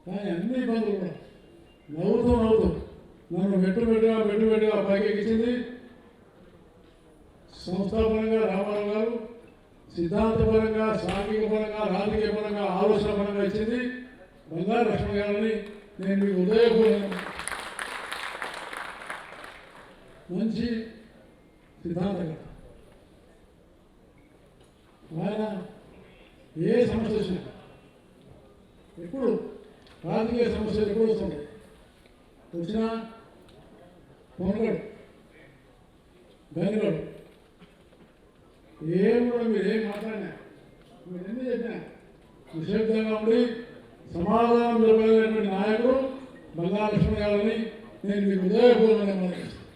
కానీ అన్ని ఇబ్బందులు కూడా నవ్వుతూ నన్ను మెట్టుగా పైకి ఎక్కించింది సంస్థాపరంగా రామారావు గారు, సిద్ధాంతపరంగా, సాంఘికపరంగా, రాజకీయపరంగా, ఆలోచన పరంగా ఇచ్చింది బంగారు లక్ష్మణ గారిని నేను మీకు ఉదయపూర్వకంగా మంచి సిద్ధాంతకర్త. ఆయన ఏ సమస్య వచ్చినా ఎప్పుడు రాజకీయ సమస్యలు ఎప్పుడు వస్తున్నాయి, వచ్చినా పొనగడు, గనిగడు, ఏం కూడా మీరు ఏం మాట్లాడినా, మీరు ఎన్ని చెప్పినా నిశ్శబ్దంగా ఉండి సమాధానం చెప్పగలిగినటువంటి నాయకుడు బంగారు లక్ష్మణ గారిని నేను మీకు ఉదయపూర్వకంగా మనకిస్తాను.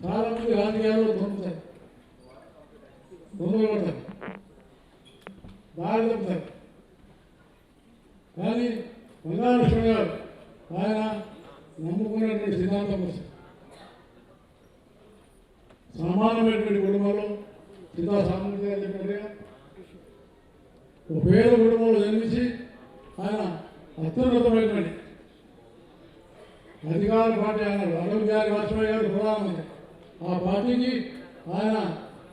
చాలామంది రాజకీయాల్లో తొందరపడతారు, దారి తప్పుతారు. కానీ బంగారు లక్ష్మణ గారు ఆయన నమ్ముకున్నటువంటి సిద్ధాంతం కోసం సమానమైనటువంటి కుటుంబంలో సీతా సామూర్తి గారు చెప్పినట్టుగా ఒక పేద కుటుంబంలో జన్మించి ఆయన అత్యున్నతమైనటువంటి అధికార పార్టీ అన్నాడు. అటల్ బిహారీ వాజ్పేయి గారు ప్రధానమంత్రి. ఆ పార్టీకి ఆయన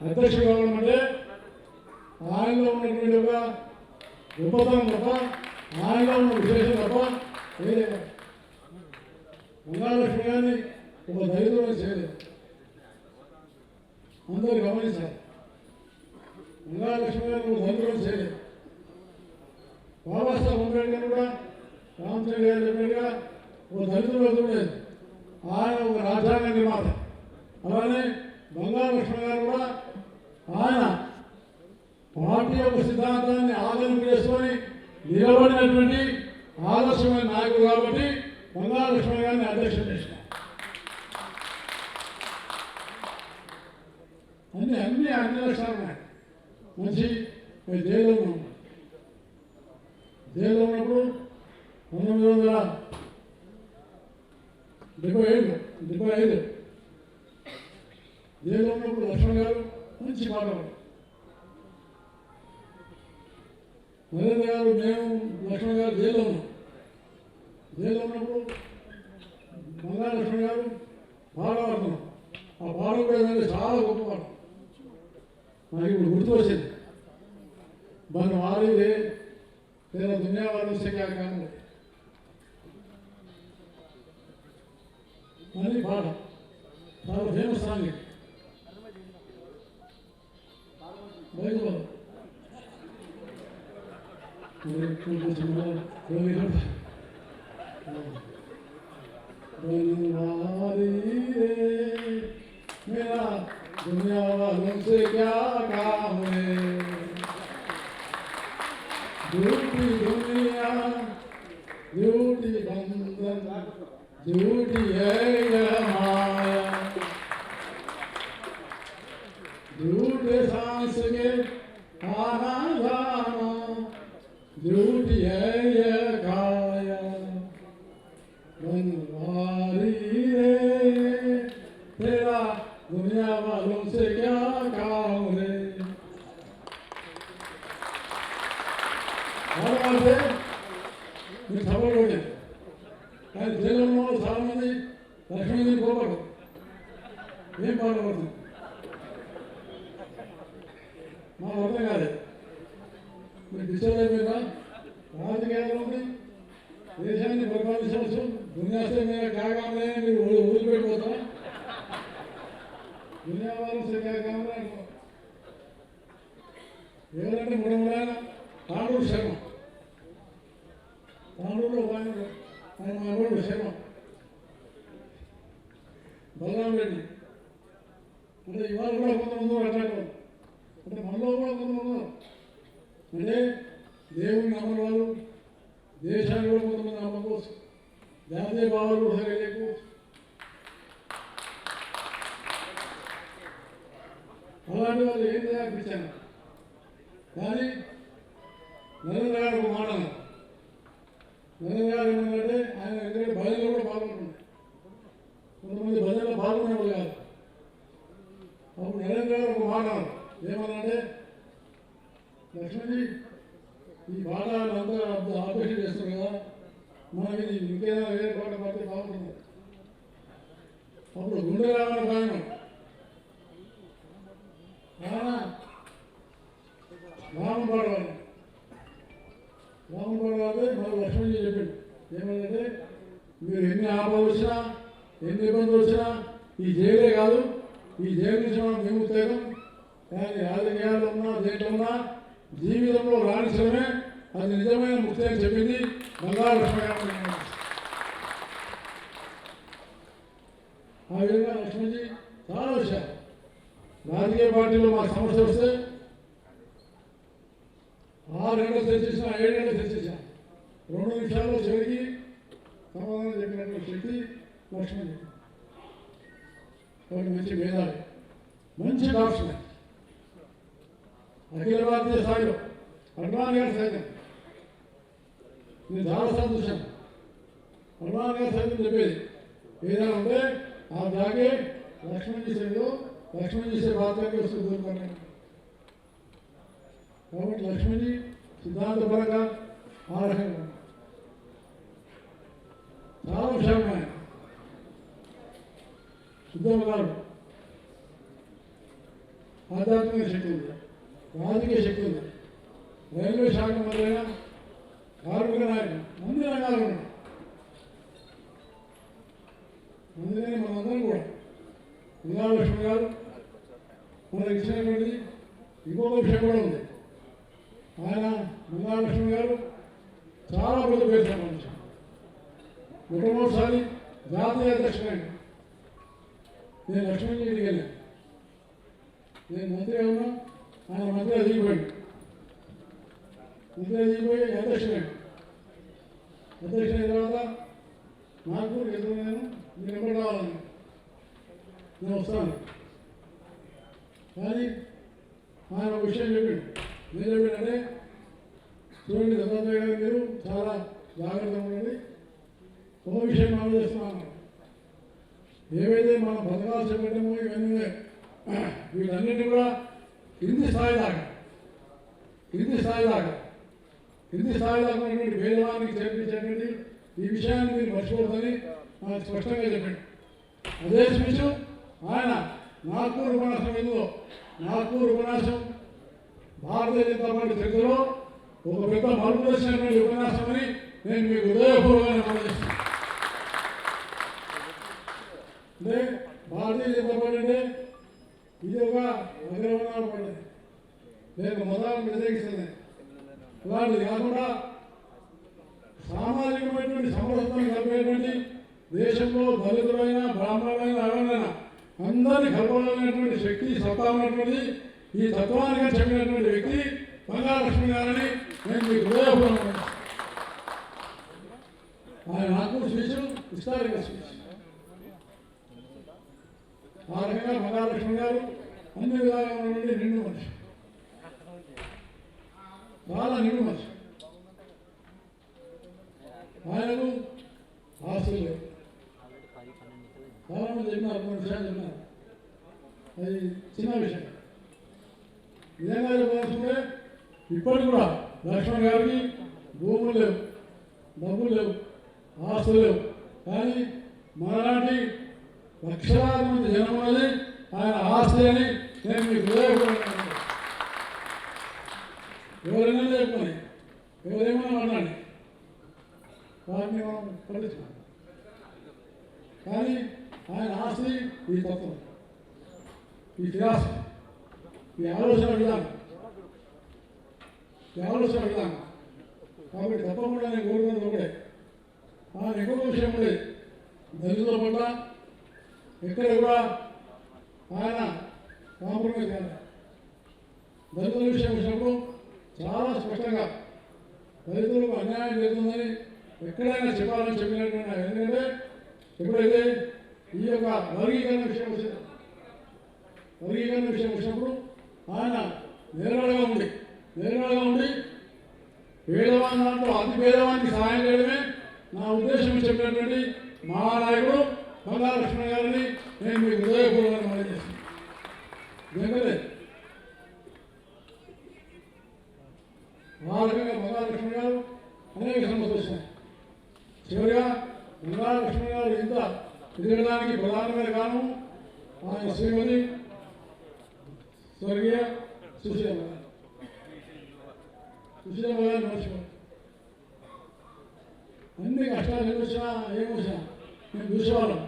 అధ్యక్షుడు కావడం అంటే ఆయనలో ఉన్నటువంటి ఒక గొప్పతనం తప్ప, ఆయనలో ఉన్న విశేషం తప్ప వేరే బంగారు లక్ష్మి గారిని ఒక దళితులను చేయలేదు. అందరూ గమనించాలి, బంగారు లక్ష్మి గారిని ఒక దళితులను చేయలేదు. బాబాసాహెబ్ అంబేద్కర్ కూడా రామచంద్ర గారు చెప్పినట్టుగా ఒక దళితులు చూడలేదు, ఆయన ఒక రాజ్యాంగ నిర్మాత. అలానే బంగారు లక్ష్మణ గారు కూడా ఆయన పార్టీ యొక్క సిద్ధాంతాన్ని ఆదరణ చేసుకొని నిలబడినటువంటి ఆదర్శమైన నాయకుడు కాబట్టి బంగారు లక్ష్మణ గారిని అధ్యక్షుడు చేసిన. అన్ని లక్షణాలు ఉన్నాయి. మంచి జైల్లో ఉన్నాం. జైల్లో ఉన్నప్పుడు 1975 జైల్లో ఉన్నప్పుడు లక్ష్మణ్ గారు మంచి మాట్లాడారు. నరేంద్ర గారు, మేము లక్ష్మణ్ గారు జైల్లో ఉన్నాం. జైల్లో ఉన్నప్పుడు బంగారు లక్ష్మణ్ గారు పాట పాడుతున్నాం. ఆ పాట కూడా ఏంటంటే చాలా గొప్ప పాట. నాకు ఇప్పుడు గుర్తు వచ్చింది. बनवारी रे तेरा दुनिया वालों से क्या काम है అని పాట చాలా ఫేమస్ సాంగ్. बैठ जाओ बनवारी रे मेरा दुनिया वालों से क्या काम है, झूठी दुनिया झूठी बंधन झूठी है यह माया, झूठे सांस के आना जाना झूठी है यह काया, बनवारी रे तेरा दुनिया वालों से क्या काम है। మీరు సభలో కానీ జైల్లో చాలా మంది లక్ష్మీదేవి పోపడు ఏం బాధపడుతుంది మా అర్థం కాదు. మీరు డిస్టర్బ్ అయిపోయినా రాజకీయాల్లో ఉంది దేశాన్ని పరిపాలించవచ్చు దునియాసే మీద కాగానే మీరు వదిలిపెట్టిపోతారా దునియా వాళ్ళు కాగానే ఎవరంటే మూడములైన తాండూరు శర్మ తాండూరులో ఆయన మా ఊరు శర్మ బలరాం రెడ్డి అంటే ఇవాళ కూడా కొంతమంది అట్లాంటి అంటే మనలో కూడా కొంతమంది అంటే దేవుని నమ్మని వాళ్ళు దేశాన్ని కూడా కొంతమంది నమ్మకపోవచ్చు జాతీయ భావాలు కూడా తెలియకపోవచ్చు. అలాంటి వాళ్ళు ఏం చేయాలనిపించాను కానీ నరేంద్ర గారు ఒక మాట అన్నారు. నరేంద్ర గారు ఏమన్నారంటే ఆయన ఎందుకంటే భజనలో కూడా పాల్గొంటున్నారు కొంతమంది భజనలో పాల్గొనేవాళ్ళు కాదు. అప్పుడు నరేంద్ర గారు ఒక మాట అన్నారు ఏమన్నారంటే లక్ష్మణ్జీ ఈ పాఠాలంతా ఆపరేషన్ చేస్తారు కదా మనకి ఇంకేదైనా వేరే పాట పడితే బాగుంటుంది. అప్పుడు గుండె రావడం కారణం రామం పాడవాలి రామం పాడవాలి మరి లక్ష్మణ్జీ చెప్పాడు ఏమంటే మీరు ఎన్ని ఆపదలు వచ్చినా ఎన్ని ఇబ్బందులు వచ్చినా ఈ జైలే కాదు ఈ జైలు నుంచి మనం విముక్తేయం కానీ రాజకీయాలు ఉన్నా దేంట్లో ఉన్నా జీవితంలో రాణించడమే అది నిజమైన ముక్తి అని చెప్పింది బంగారు లక్ష్మణ్. ఆ విధంగా లక్ష్మణ్జీ చాలా విషయాలు రాజకీయ పార్టీలో మా సమస్య వస్తే 6 గంటలు చర్చించిన 7 గంటలు చర్చించాం 2 నిమిషాల్లో చివరికి సమాధానం చెప్పినటువంటి శక్తి లక్ష్మణ్జీ. కాబట్టి మంచి మేధావి మంచి డాక్టర్ అఖిల భారతీయ స్థాయిలో అడ్వాన్ గారు సైతం నేను చాలాసార్లు చూశాను. అడ్వాన్ గారు సైతం చెప్పేది ఏదైనా ఉంటే ఆ జాగే లక్ష్మణ్ చేసేదో లక్ష్మణ్ చేసే బాధ్యతకి వస్తూ దూరుకున్నాను. కాబట్టి లక్ష్మణ్జీ సిద్ధాంతపరంగా ఆ రకంగా చాలా విషయాలు ఆయన సుబ్బమ్మ గారు ఆధ్యాత్మిక శక్తి ఉంది రాజకీయ శక్తి ఉంది రైల్వే శాఖ మంత్రైనా కార్మిక నాయకులు అన్ని రంగాలు ఉన్నాయి. అందుకని మనందరం కూడా బంగాలక్ష్మి గారు మనకు ఇచ్చినటువంటి ఇంకొక విషయం కూడా ఉంది. ఆయన బంగాలక్ష్మి గారు చాలా పెద్ద పేరు సంపాదించారు. మొట్టమొదటిసారి జాతీయ అధ్యక్షుడు నేను లక్ష్మణ్ ఇంటికి వెళ్ళాను. నేను మంత్రి ఉన్నా ఆయన మంత్రి దిగిపోయాడు. మంత్రి దిగిపోయి అధ్యక్షుడు అయిన తర్వాత నాకు ఎదురు మీరు ఎప్పుడు రావాలని నేను వస్తాను కానీ ఆయన ఒక విషయం చెప్పాడు. నేను చెప్పాడంటే చూడండి దత్తాత్రేయ గారు మీరు చాలా జాగ్రత్తగా ఉండండి. ఒక విషయం మనం చేస్తున్నాను ఏవైతే మనం పథకాలు చెప్పడమో ఇవన్నీ వీటన్నిటిని కూడా కింది స్థాయి దాకా ఉన్నటువంటి పేదవానికి చేర్పించేటువంటి ఈ విషయాన్ని మీరు మర్చిపోతుందని నాకు స్పష్టంగా చెప్పండి. అదే స్పీచ్ ఆయన నాగ్పూర్ ఉపన్యాసం ఏందో నాగ్పూర్ ఉపన్యాసం భారతీయ జనతా పార్టీ చరిత్రలో ఒక పెద్ద మలుపు వచ్చినటువంటి ఉపన్యాసం అని నేను మీకు హృదయపూర్వకంగా పనిచేస్తాను. అంటే భారతీయ జనతా పార్టీ అంటే ఇది ఒక అగ్రవర్ణాలు పడ్డది పదాలను వ్యతిరేకిస్తున్నాయి. అలాంటిది కాకుండా సామాజికమైనటువంటి సమరసతను కలిపేటువంటి దేశంలో దళితులైన బ్రాహ్మణులైన ఎవరైనా అందరినీ కలపాలనేటువంటి శక్తి సత్తా ఉన్నటువంటి ఈ తత్వానికి చెప్పినటువంటి వ్యక్తి బంగాలక్ష్మి గారని నేను మీకు హృదయపూర్వకంగా ఆయన నాకు స్పీచ్ ఇస్తారు కదా స్పీచ్. ఆ రకంగా బంగాలక్ష్మి గారు అన్ని విధాలుగా ఉన్నటువంటి నిండు మనిషి, చాలా నిండు మనిషి. ఆయనకు ఆస్తులు లేవు. చాలా మంది చెప్పినారు, కొన్ని విషయాలు చెప్పినారు, అది చిన్న విషయం. నిజంగా చెప్పాల్సింటే ఇప్పటికి కూడా లక్ష్మణ్ గారికి భూములు లేవు, డబ్బులు లేవు, ఆస్తులు లేవు. కానీ మనలాంటి లక్షలాది మంది జనం ఉన్నది ఆయన ఆస్తి అని నేను మీకు హృదయపూర్వకంగా ఎవరైనా చెప్పుకొని ఎవరేమైనా మాట్లాడి వాటిని మనం పట్టించుకోం. కానీ ఆయన ఆస్తి ఈ తత్వం, ఈ ఫిలాసఫీ, ఈ ఆలోచన విధానం, కాబట్టి తప్పకుండా నేను కోరుకున్నది ఒకటే, ఆయన ఎక్కువ విషయం ఉండేది దళితుల పట్ల ఎక్కడ కూడా ఆయన కాంప్రమైజ్ కాదు. దళితుల విషయం వచ్చినప్పుడు చాలా స్పష్టంగా దళితులకు అన్యాయం జరుగుతుందని ఎక్కడైనా చెప్పాలని చెప్పినటువంటి ఆయన. ఎందుకంటే ఎప్పుడైతే ఈ యొక్క వర్గీకరణ విషయం వచ్చినప్పుడు ఆయన నేరడుగా ఉండి పేదవాని దాంట్లో అతి పేదవానికి సహాయం చేయడమే నా ఉద్దేశం చెప్పినటువంటి మహానాయకుడు బంగాలక్ష్మి గారిని నేను మీకు హృదయపూర్వకంగా మనం చేస్తాను. ఎందుకంటే ఆ రకంగా బంగాలక్ష్మి గారు అనేక సమస్యలు వచ్చినాయి. చివరిగా బంగాలక్ష్మి గారు ఇంత ఎదగడానికి ప్రధానమైన కారణం ఆయన శ్రీమతి స్వర్గీయ సుశీలమ్మ గారు మర్చిపోయి అన్ని కష్టాలు ఏమొచ్చినా నేను చూసేవాళ్ళం.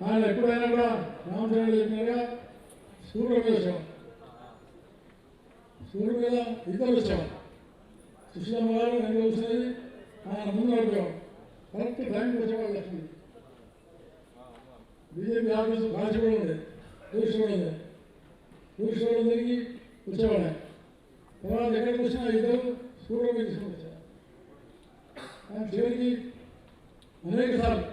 ఆయన ఎప్పుడైనా కూడా రామచంద్ర చెప్పినట్టుగా స్కూటర్ మీద వచ్చేవాడు, స్కూటర్ మీద ఇద్దరు వచ్చేవాడు. సుశీలమ్మ గారు నేను చూసేది ఆయన ముందు నడిపేవాడు, కరెక్ట్ టైంకి వచ్చేవాళ్ళు. లక్ష్మి బీజేపీ ఆఫీసు కాల్చిపోయి ఉండేది, టూరిస్ట్ రోడ్డు తిరిగి వచ్చేవాడు. తర్వాత ఎక్కడికి వచ్చినా ఇద్దరు స్కూటర్ మీద తీసుకుని వచ్చారు. ఆయన చివరికి అనేక సార్లు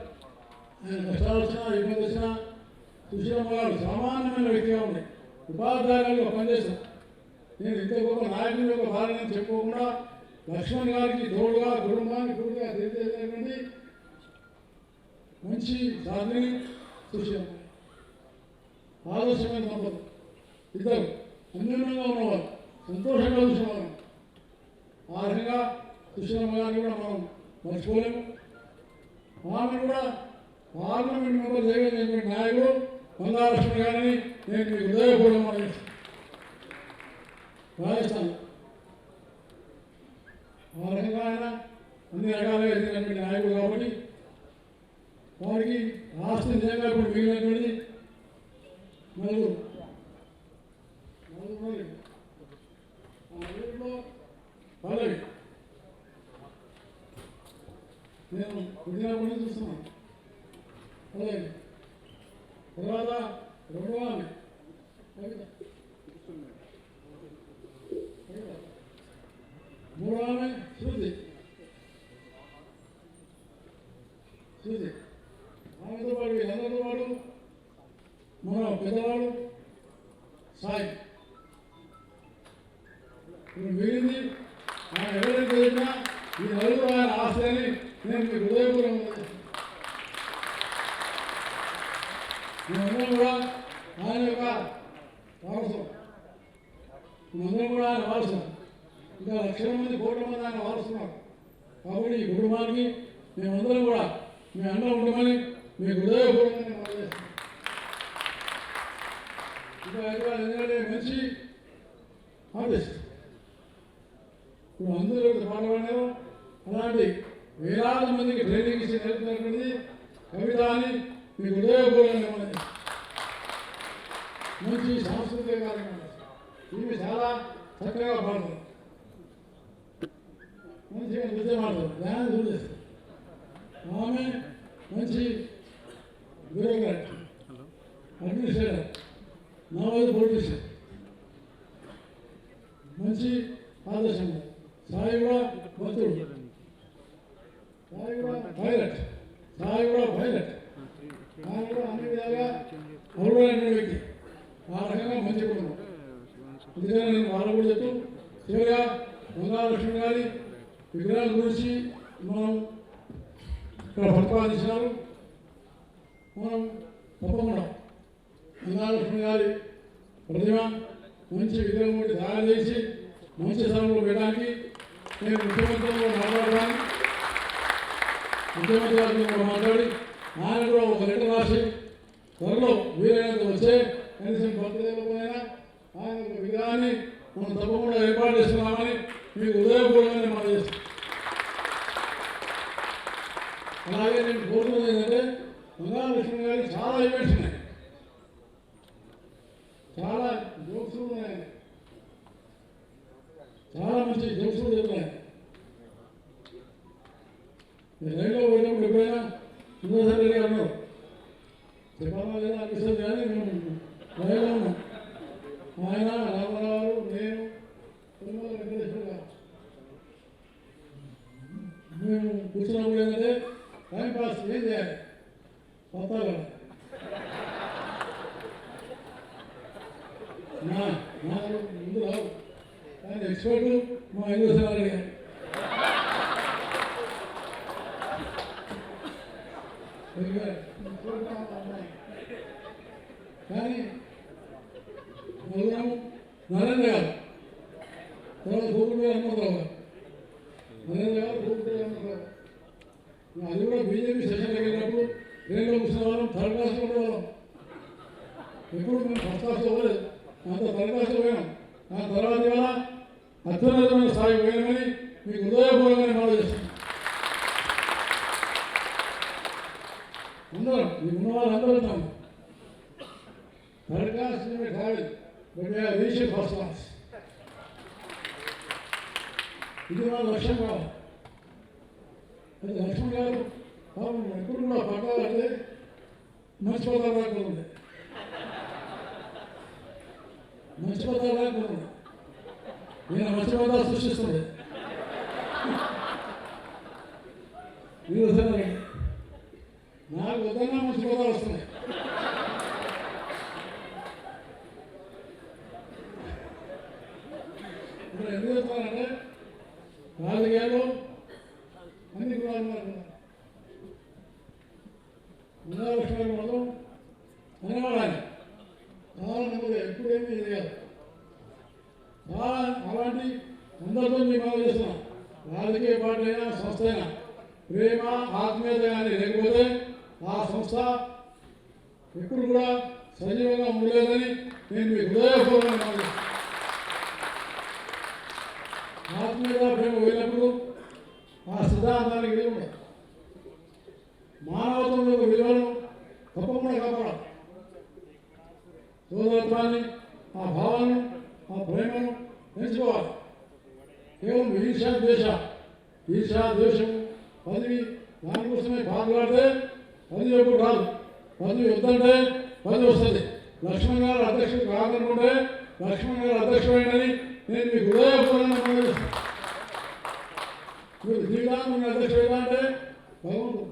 ఆయన కష్టాలు వచ్చినా ఇబ్బంది వచ్చినా సుశీలమ్మ గారు సామాన్యమైన వ్యక్తిగా ఉండే ఉపాధ్యాయులుగా పనిచేశారు. నేను ఇంత గొప్ప నాయకుని యొక్క భార్యని చెప్పుకోకుండా లక్ష్మణ్ గారికి తోడుగా కుటుంబానికి తోడుగా తెలియజేసేటువంటి మంచి సాధని సుశీలమ్మ. ఆదర్శమైన దంపతులు ఇద్దరు అన్యోన్యంగా ఉన్నవారు, సంతోషంగా చూసేవారు. ఆ రకంగా సుశీలమ్మ గారిని కూడా మనం మర్చిపోలేము. ఆమె కూడా పార్లమెంట్ మెంబర్ చేయగలిగినటువంటి నాయకుడు బంగాలక్ష్మి గారిని నేను మీకు హృదయపూర్వకంగా రాజస్థాన్ ఆ రకంగా ఆయన అన్ని రకాలుగా ఎదిగినటువంటి నాయకుడు కాబట్టి వారికి రాష్ట్ర నిజంగా ఇప్పుడు మిగిలినటువంటి నలుగురు పల్లవి నేను పుట్టినప్పటి నుంచి చూస్తున్నాను. అలాగే తర్వాత రెండవ ఆమె మూడవ ఆమె శృతి. ఆమెతో పాటు వీళ్ళందరితో పాటు మన పెద్దవాడు సాయి. ఇప్పుడు మిగిలింది ఆయన ఎవరైతే చెప్పినా ఈ నలుగురు ఆయన ఆశని నేను మీకు హృదయపూర్వకంగా మేమందరం కూడా ఆయన యొక్క వారసులు, మేమందరం కూడా ఆయన వారసులు. ఇంకా లక్షల మంది కోట్ల మంది ఆయన వారసున్నారు. కాబట్టి ఈ కుటుంబానికి మేమందరం కూడా మీ అండ ఉండమని మీకు హృదయపూర్వకంగా మనం చేస్తాం. ఇంకా ఎందుకంటే మంచి ఆర్టిస్ట్ ఇప్పుడు అందరూ పాల్గొన్నారు. అలాంటి వేలాది మందికి ట్రైనింగ్ ఇచ్చి నేర్పుతున్నటువంటి కవిత అని మీకు హృదయపూర్వకంగా మంచి సాంస్కృతిక కార్యక్రమం. ఇవి చాలా చక్కగా పాడతారు, మంచిగా నృత్యం ఆడతారు, ధ్యానం చూపిస్తారు. ఆమె మంచి బ్యూరోక్రాట్, అడ్మినిస్ట్రేటర్, నవోదయ పొలిటీషియన్, మంచి ఆదర్శంగా. సాయి కూడా భక్తుడు, సాయి కూడా పైలట్, సాయి కూడా పైలట్, ఆయన కూడా అన్ని విధాలుగా అరుడైన వ్యక్తి. ఆ రకంగా మంచి కుటుంబం. అందుకని నేను వాళ్ళు కూడా చెప్తూ చివరిగా బంగాలక్ష్మి గారి విగ్రహాల గురించి మనం ఇక్కడ ప్రతిపాదించినారు. మనం తప్పకుండా బంగాలక్ష్మి గారి ప్రతిమ మంచి విగ్రహం ఒకటి తయారు చేసి మంచి స్థలంలో పెట్టడానికి నేను ముఖ్యమంత్రితో మాట్లాడడానికి, ముఖ్యమంత్రి గారితో మాట్లాడి ఆయన కూడా ఒక లెటర్ రాసి త్వరలో వీలైనంత వచ్చే కనీసం బర్త్డేలోనైనా ఆయన ఒక విగ్రహాన్ని మనం తప్పకుండా ఏర్పాటు చేస్తున్నామని మీకు ఉదయపూర్వకంగా మనం చేస్తాం. అలాగే నేను కోరుతున్నది ఏంటంటే బంగాలక్ష్మి గారికి చాలా ఈవెంట్స్ ఉన్నాయి, చాలా జోక్స్ ఉన్నాయి, చాలా మంచి జోక్స్ చెప్తున్నాయి. నేను రైల్లో పోయినప్పుడు ఎప్పుడైనా ఇంకోసారి రెడీ అన్నారు చెప్పాలా లేదా అనిపిస్తుంది, కానీ మేము రైల్లో ఉన్నాం. ఆయన రామారావు, నేను, తిరుమల వెంకటేశ్వర గారు మేము కూర్చున్నప్పుడు ఏంటంటే టైం పాస్ ఏం చేయాలి కొత్త కదా నాకు ముందు రావు, కానీ ఎక్స్పర్ట్ మా ఇంకోసారి గారు. కానీ నరేంద్ర గారు తర్వాత గోకుడు హనుమంతరావు గారు, నరేంద్ర గారు గోకుడు హనుమంతరావు, అది కూడా బీజేపీ సెషన్ వెళ్ళినప్పుడు ట్రైన్లో కూర్చున్న వాళ్ళం, థర్డ్ క్లాస్లో ఉండేవాళ్ళం. ఎప్పుడు మేము ఫస్ట్ క్లాస్లో పోలేదు, అంత థర్డ్ క్లాస్లో పోయాం. ఆ తర్వాత ఇవాళ అత్యున్నతమైన స్థాయి పోయామని మీకు హృదయపూర్వకంగా మనం చేస్తాం. అందరం మీకు ఉన్న వాళ్ళు అందరూ ఉంటాము. థర్డ్ క్లాస్ కాదు, బట్ రీచ్ ఫస్ట్ క్లాస్. ఇది మన లక్ష్యం కావాలి. అది లక్ష్మణ్ గారు పాపం ఎప్పుడు కూడా పట్టాలంటే మర్చిపోతారు దాకా ఉంది, మర్చిపోతారు దాకా ఉంది. నేను మర్చిపోతా సృష్టిస్తుంది. మీరు వస్తున్నారండి, నాకు వద్దన్నా మర్చిపోతా వస్తున్నాయి. ఇప్పుడు ఎందుకు చెప్తానంటే రాజకీయాలు అన్ని కులాలు బంగాలక్ష్మి మొత్తం అనేవాడు ఆయన చాలా నెమ్మది, ఎప్పుడేమీ తెలియదు. చాలా అలాంటి అందరితో మేము బాగా చేస్తున్నాం. రాజకీయ పార్టీ అయినా సంస్థ అయినా ప్రేమ ఆత్మీయత కానీ లేకపోతే ఆ సంస్థ ఎప్పుడు కూడా సజీవంగా ఉండలేదని నేను మీ హృదయపూర్వకంగా భావిస్తున్నాను. ఆత్మీయత ప్రేమ పోయినప్పుడు ఆ సిద్ధాంతానికి విలువ ఉండదు. మానవత్వం యొక్క విలువను తప్పకుండా కాపాడాలి. సోదరత్వాన్ని, ఆ భావాలను, ఆ ప్రేమను పెంచుకోవాలి. కేవలం ఈర్షా ద్వేషం పదవి దానికోసమే పాల్గొడితే పదవి ఎప్పుడు రాదు. పదవి వద్దంటే పదవి వస్తుంది. లక్ష్మణ్ గారు అధ్యక్షుడు కాదనుకుంటే లక్ష్మణ్ గారు అధ్యక్షుడైనని నేను మీకు హృదయపూర్వకంగా మనవిస్తున్నాను. మీరు జీవితాన్ని అధ్యక్షుడు అంటే భగవంతుడు.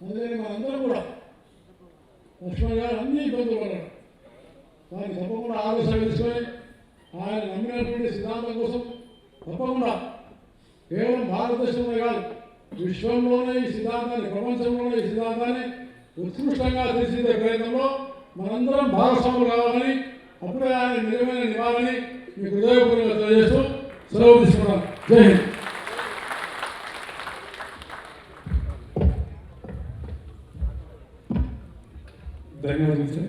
అందుకని మనందరం కూడా లక్ష్మణ్ గారు అన్ని ఇబ్బందులు పడ్డాడు. దాన్ని తప్పకుండా ఆలోచన తీసుకొని ఆయన నమ్మినటువంటి సిద్ధాంతం కోసం తప్పకుండా కేవలం భారతదేశంలో కాదు విశ్వంలోనే ఈ సిద్ధాంతాన్ని, ప్రపంచంలోనే ఈ సిద్ధాంతాన్ని ఉత్కృష్టంగా తీర్చిదిద్దే ప్రయత్నంలో మనందరం భాగస్వాములు కావాలని, అప్పుడే ఆయన నిజమైన నివాళని మీకు హృదయపూర్వకంగా తెలియజేస్తూ సెలవు తీసుకున్నాను. జై హింద్. ధన్యవాదాలు సార్.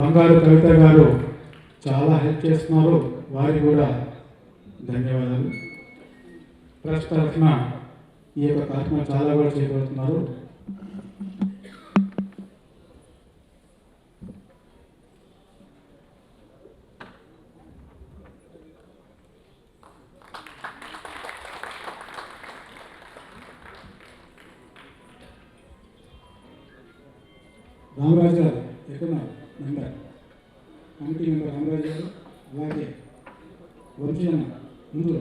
బంగారు కవిత గారు చాలా హెల్ప్ చేస్తున్నారు, వారికి కూడా ధన్యవాదాలు. ట్రస్ట్ తరఫున ఈ యొక్క కార్యక్రమం చాలా కూడా చేయబోతున్నారు. రామరాజు గారు ఎక్కడ మెంబర్, కమిటీ మెంబర్ రామరాజు గారు, అలాగే వంశీన ముందు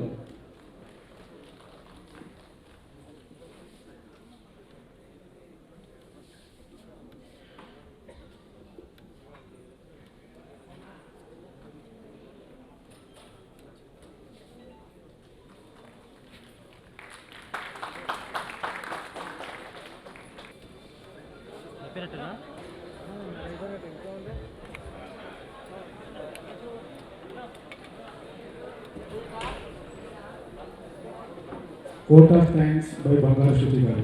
కోట్ ఆఫ్ థ్యాంక్స్ బై బంగారు శృతి గారు.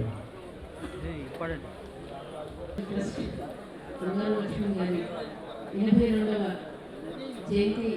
ట్రస్ట్ బంగారు లక్ష్మణ్ గారి 82వ జయంతి